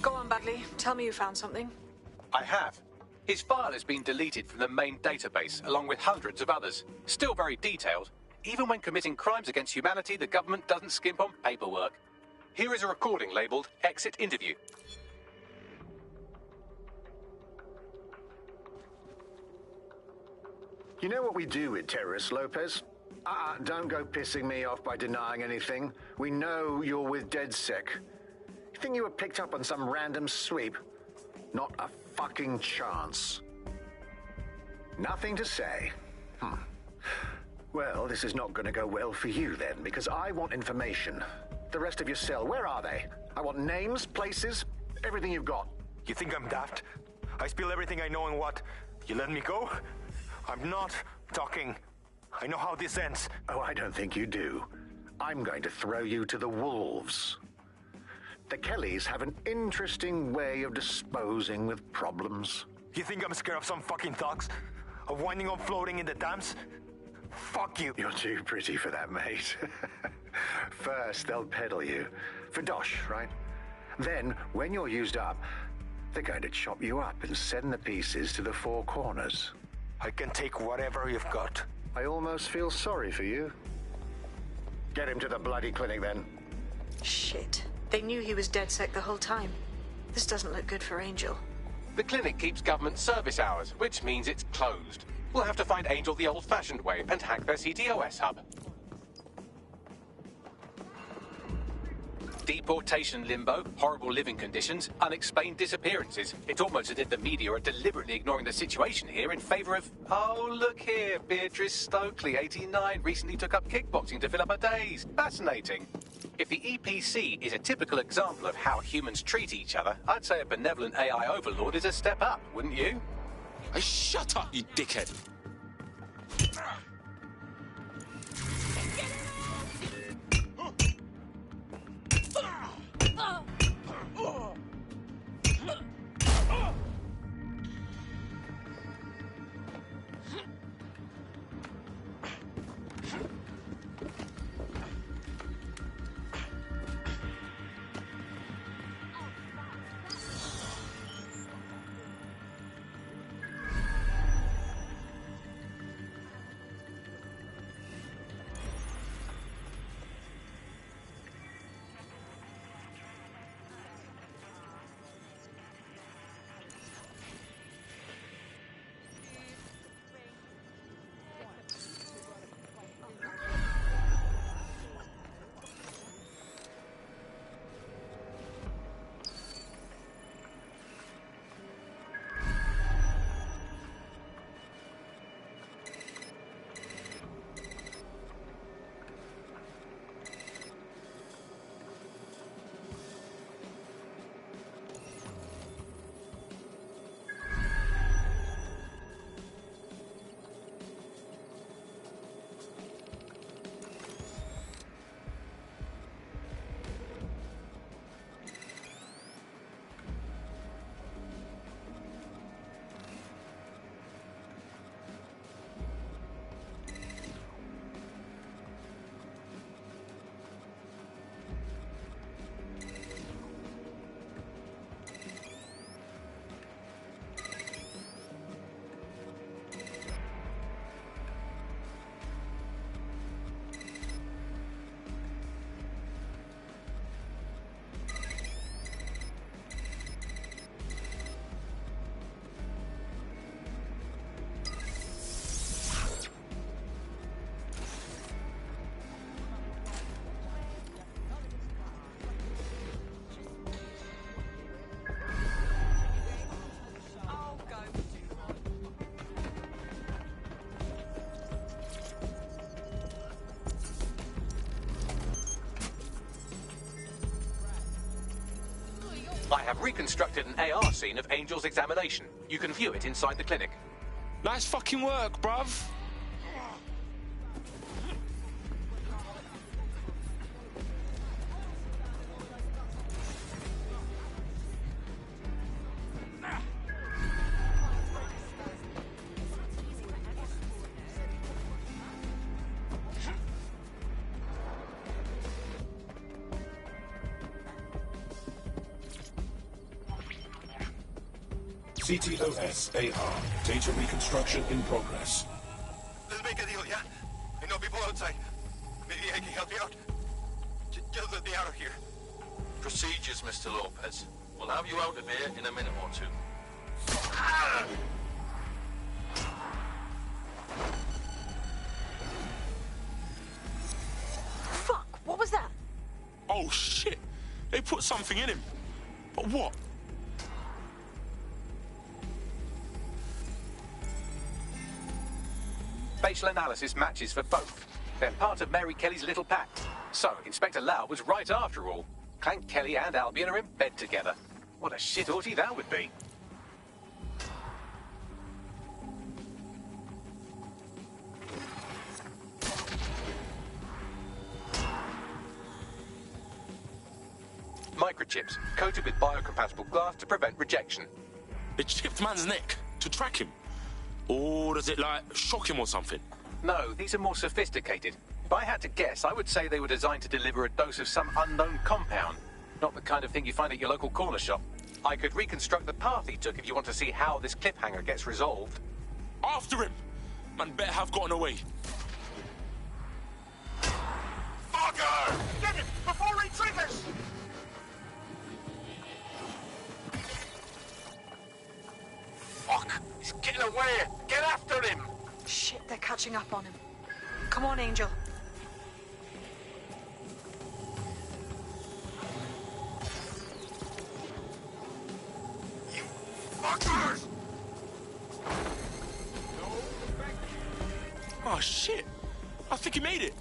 Go on, Bagley. Tell me you found something. I have. His file has been deleted from the main database, along with hundreds of others. Still very detailed. Even when committing crimes against humanity, the government doesn't skimp on paperwork. Here is a recording labelled Exit Interview. You know what we do with terrorists, Lopez? Don't go pissing me off by denying anything. We know you're with DedSec. You think you were picked up on some random sweep? Not a fucking chance. Nothing to say. Well, this is not going to go well for you then, because I want information. The rest of your cell, where are they? I want names, places, everything you've got. You think I'm daft? I spill everything I know and what? You let me go? I'm not talking. I know how this ends. Oh, I don't think you do. I'm going to throw you to the wolves. The Kellys have an interesting way of disposing with problems. You think I'm scared of some fucking thugs? Of winding up floating in the dams? Fuck you. You're too pretty for that, mate. First, they'll peddle you. For dosh, right? Then, when you're used up, they're going to chop you up and send the pieces to the four corners. I can take whatever you've got. I almost feel sorry for you. Get him to the bloody clinic, then. Shit. They knew he was DedSec the whole time. This doesn't look good for Angel. The clinic keeps government service hours, which means it's closed. We'll have to find Angel the old-fashioned way and hack their CTOS hub. Deportation limbo, horrible living conditions, unexplained disappearances. It's almost as if the media are deliberately ignoring the situation here in favour of... Oh, look here, Beatrice Stokely, 89, recently took up kickboxing to fill up her days. Fascinating. If the EPC is a typical example of how humans treat each other, I'd say a benevolent AI overlord is a step up, wouldn't you? Hey, shut up, you dickhead. I have reconstructed an AR scene of Angel's examination. You can view it inside the clinic. Nice fucking work, bruv. CTOS AR. Data reconstruction in progress. Let's make a deal, yeah? I know people outside. Maybe I can help you out. Just let me out of here. Procedures, Mr. Lopez. We'll have you out of here in a minute or two. Fuck, what was that? Oh, shit. They put something in him. But what? Facial analysis matches for both. They're part of Mary Kelly's little pact. So, Inspector Lau was right after all. Clank Kelly and Albion are in bed together. What a shit orgy that would be. Microchips, coated with biocompatible glass to prevent rejection. It chipped man's neck to track him. Or does it, like, shock him or something? No, these are more sophisticated. If I had to guess, I would say they were designed to deliver a dose of some unknown compound. Not the kind of thing you find at your local corner shop. I could reconstruct the path he took if you want to see how this cliffhanger gets resolved. After him! Man better have gotten away. Fucker! Get it before he triggers! Fuck! He's getting away! Get after him! Shit, they're catching up on him. Come on, Angel. made it!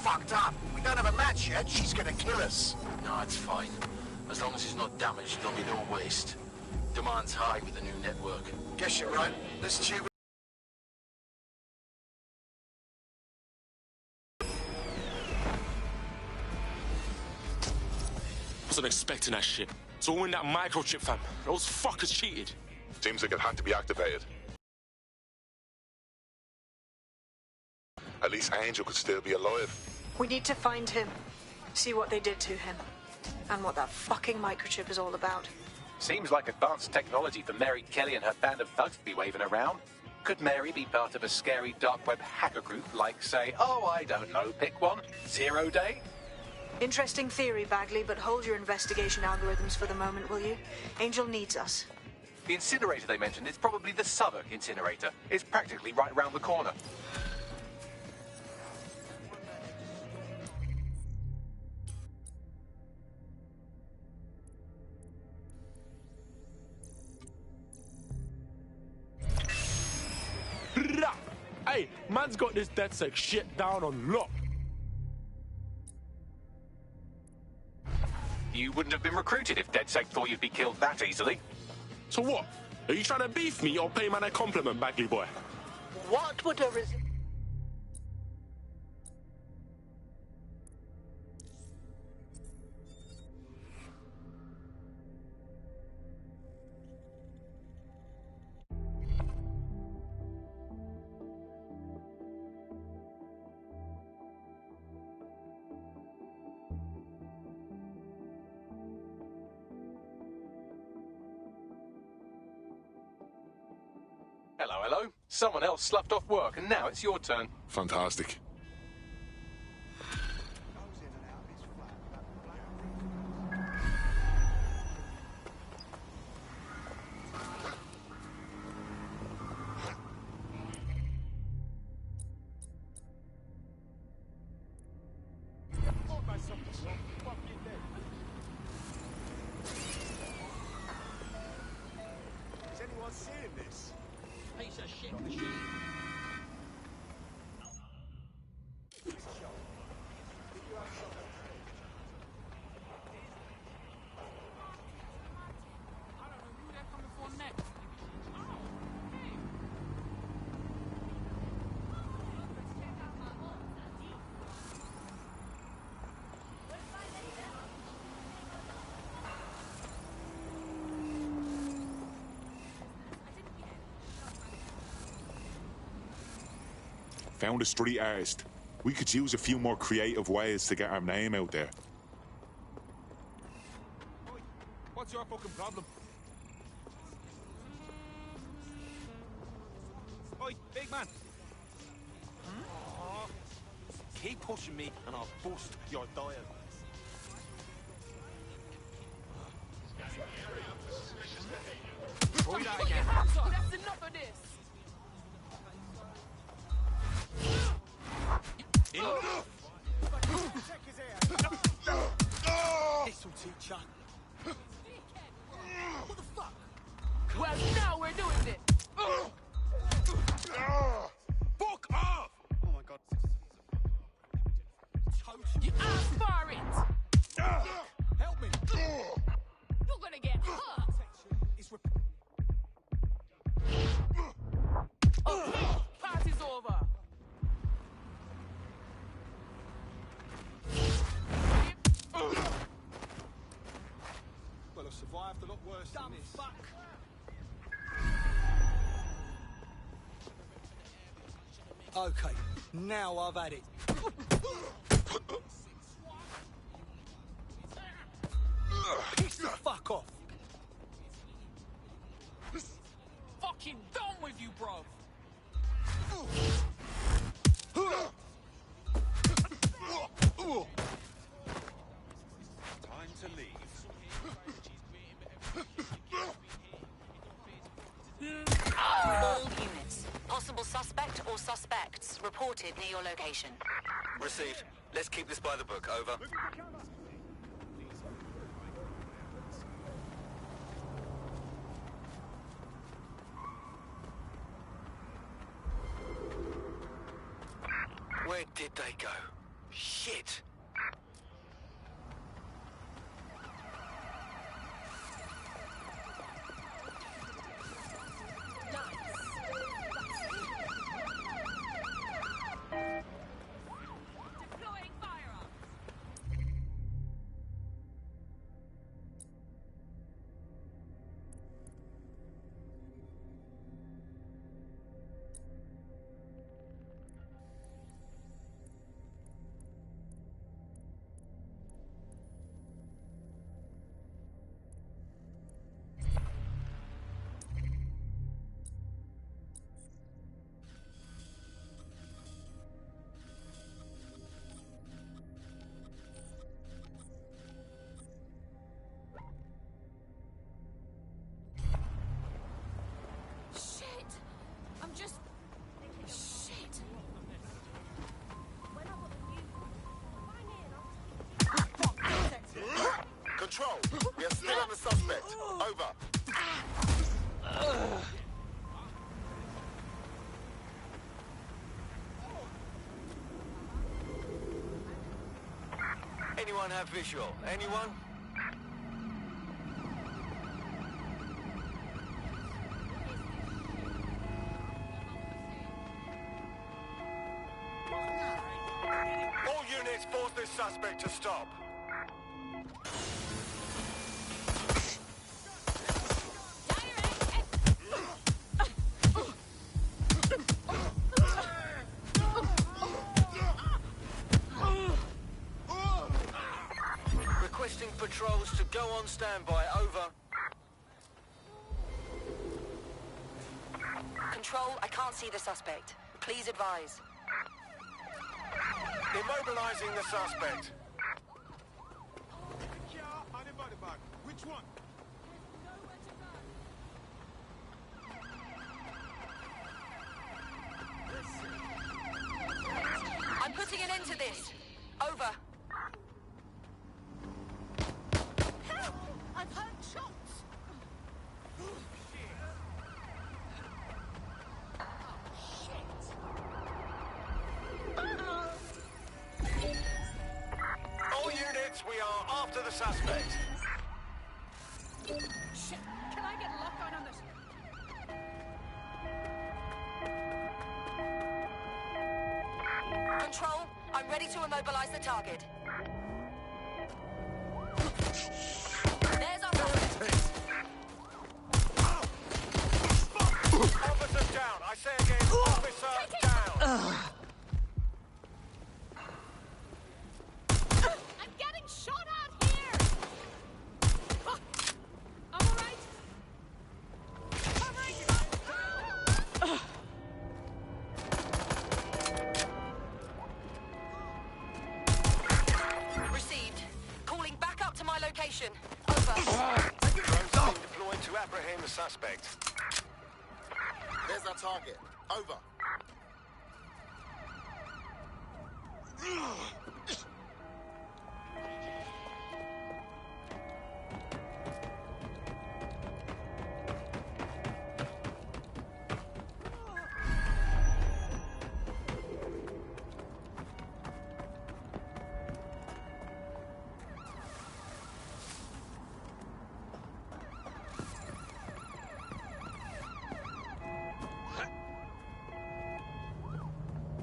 Fucked up. We don't have a match yet. She's gonna kill us. No, it's fine. As long as it's not damaged, there'll be no waste. Demand's high with the new network. Guess you're right. This tube. Wasn't expecting that shit. It's all in that microchip, fam. Those fuckers cheated. Seems like it had to be activated. At least Angel could still be alive. We need to find him, see what they did to him, and what that fucking microchip is all about. Seems like advanced technology for Mary Kelly and her band of thugs to be waving around. Could Mary be part of a scary dark web hacker group like, say, oh, I don't know, pick one, Zero Day? Interesting theory, Bagley, but hold your investigation algorithms for the moment, will you? Angel needs us. The incinerator they mentioned is probably the Southwark incinerator. It's practically right around the corner. Hey, man's got this DedSec shit down on lock. You wouldn't have been recruited if DedSec thought you'd be killed that easily. So what? Are you trying to beef me or pay man a compliment, Bagley boy? What would a Hello, hello. Someone else sloughed off work, and now it's your turn. Fantastic. Is anyone seeing this? Piece of shit machine. Found a street artist. We could use a few more creative ways to get our name out there. What's your fucking problem? Oi, big man. Oh, keep pushing me and I'll bust your dial. Try that again. That's enough of this. This'll teach ya. What the fuck? Well, now we're doing it. Fuck off! Oh my god. You asked for it. Help me. You're gonna get hurt. Okay, party's over. Well, I've survived a lot worse than this. Fuck. Okay, now I've had it. Piss the fuck off. Fucking done with you, bro. Time to leave. Possible suspect or suspects reported near your location. Received. Let's keep this by the book. Over. Where did they go? Shit! Control, we are still on the suspect. Over. Anyone have visual? Anyone? All units force this suspect to stop. Requesting patrols to go on standby. Over. Control, I can't see the suspect. Please advise. Immobilizing the suspect. Which one? I'm putting an end to this. Over. Help! I've heard shots! All units, we are after the suspect. Shit! Can I get lock on this? Control, I'm ready to immobilize the target. There's our suspect. Officer down. I say again, officer down. I'm getting shot at here! Fuck! I'm alright! Received. Calling back up to my location. Over. Drones being deployed to apprehend the suspect. There's our target. Over.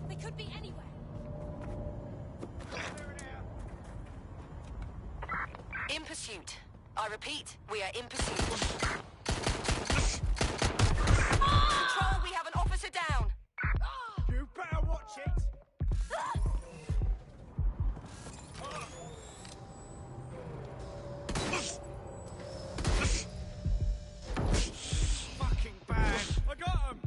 They could be anywhere. In pursuit. I repeat, we are in pursuit. Control, we have an officer down. You better watch it. Fucking bad. I got him.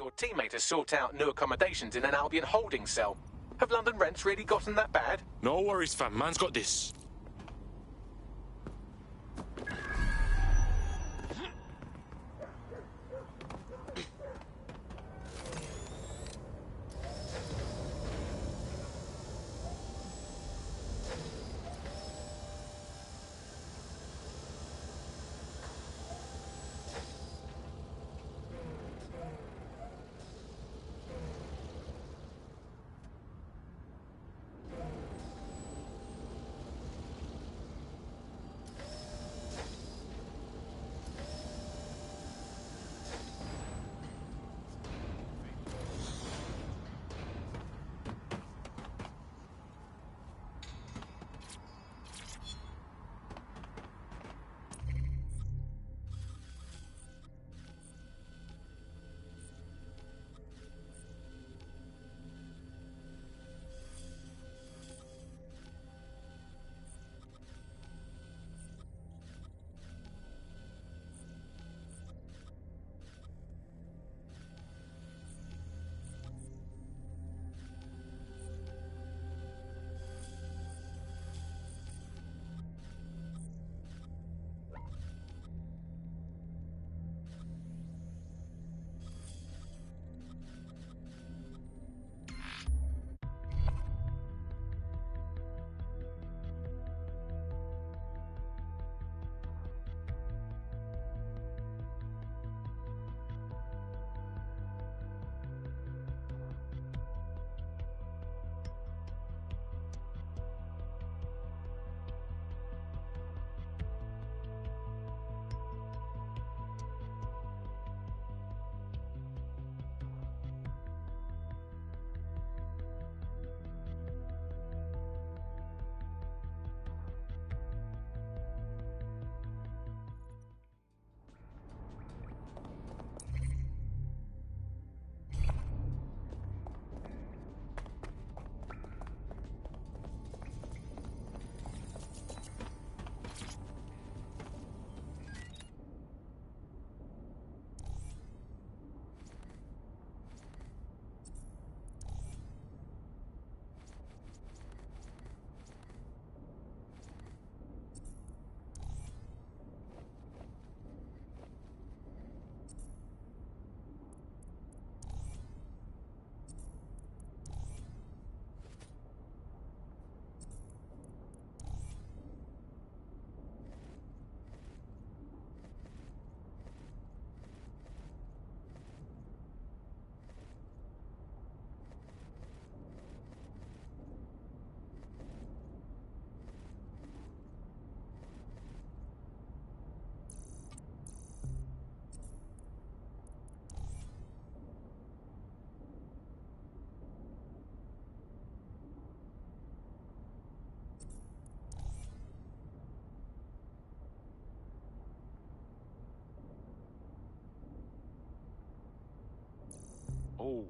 your teammate to sort out new accommodations in an Albion holding cell. Have London rents really gotten that bad? No worries, fam. Man's got this. Oh,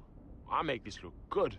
I make this look good.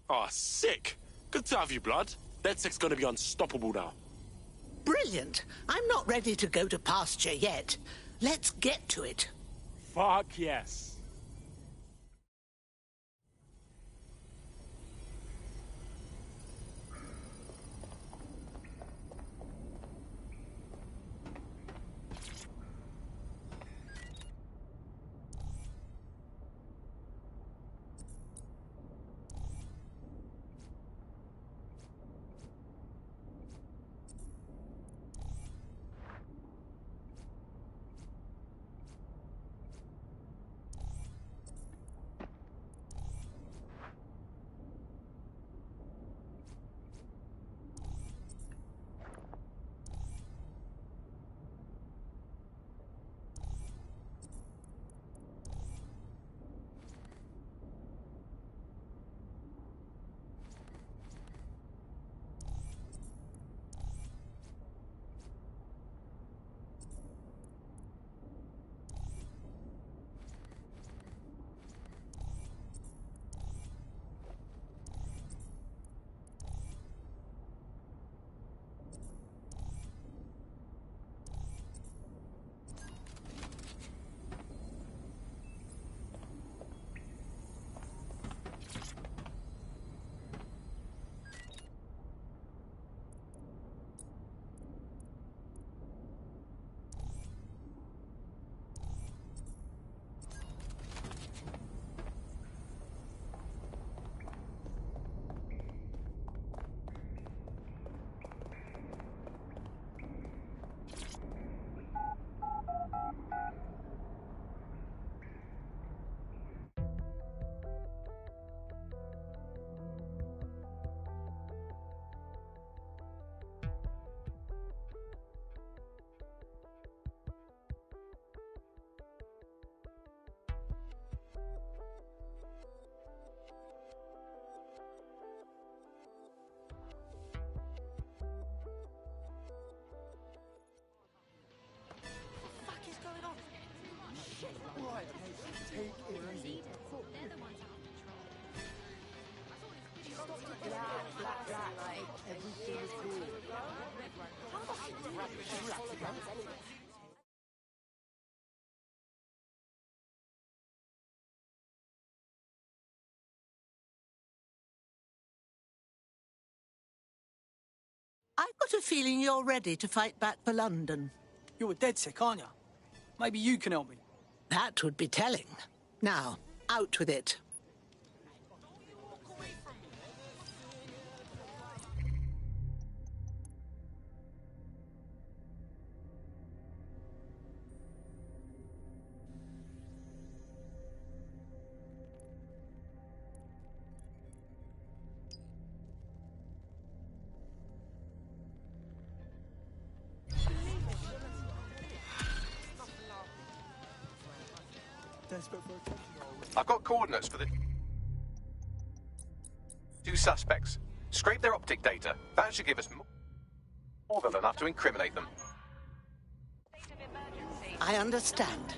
Oh, sick. Good to have you, blood. DedSec's gonna be unstoppable now. Brilliant. I'm not ready to go to pasture yet. Let's get to it. Fuck yes. I've got a feeling you're ready to fight back for London. You're a DedSec, aren't you? Maybe you can help me. That would be telling. Now, out with it. I've got coordinates for the two suspects. Scrape their optic data. That should give us more than enough to incriminate them. I understand.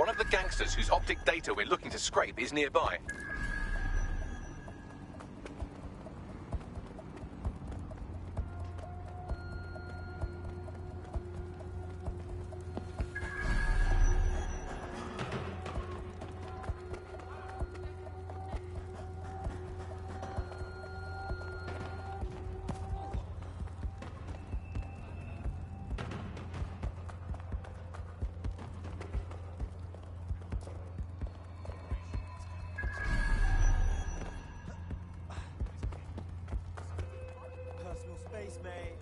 One of the gangsters whose optic data we're looking to scrape is nearby. Personal space, mate.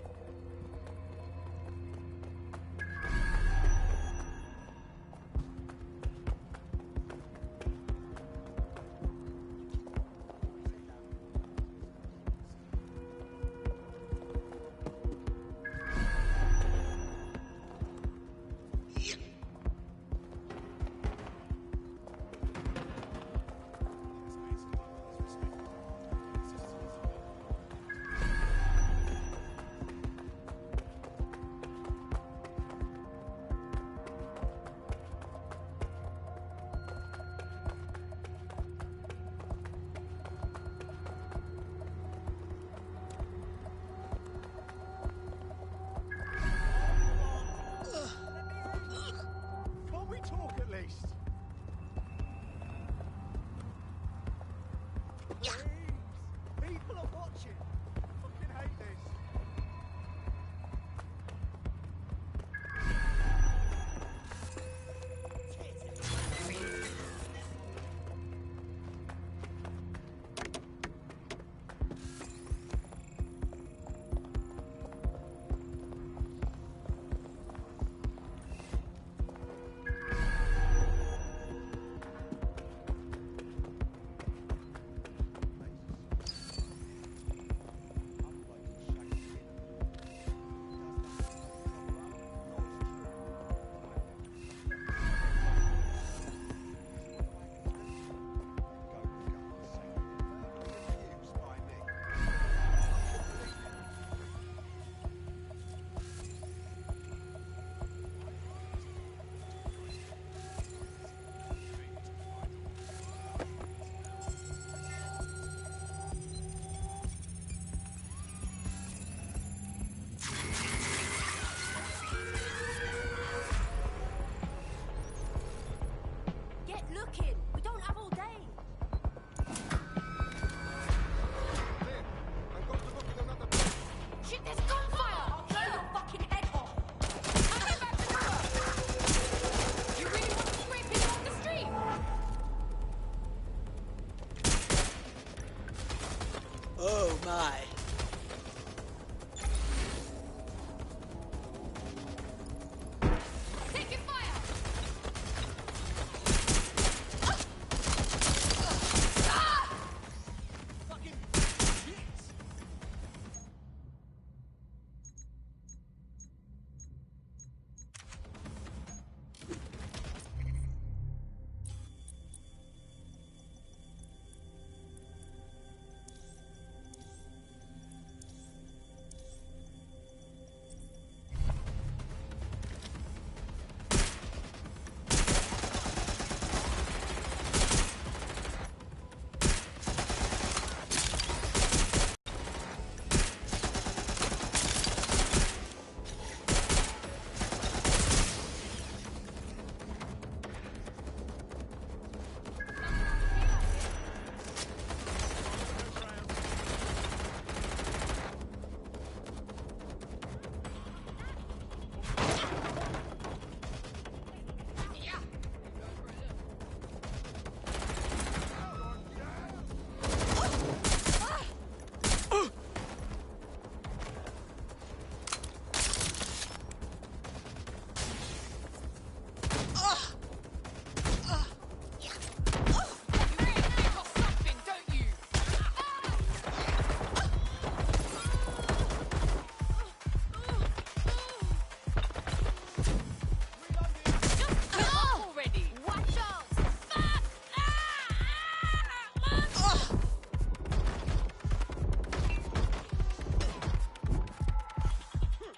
Can't we talk at least?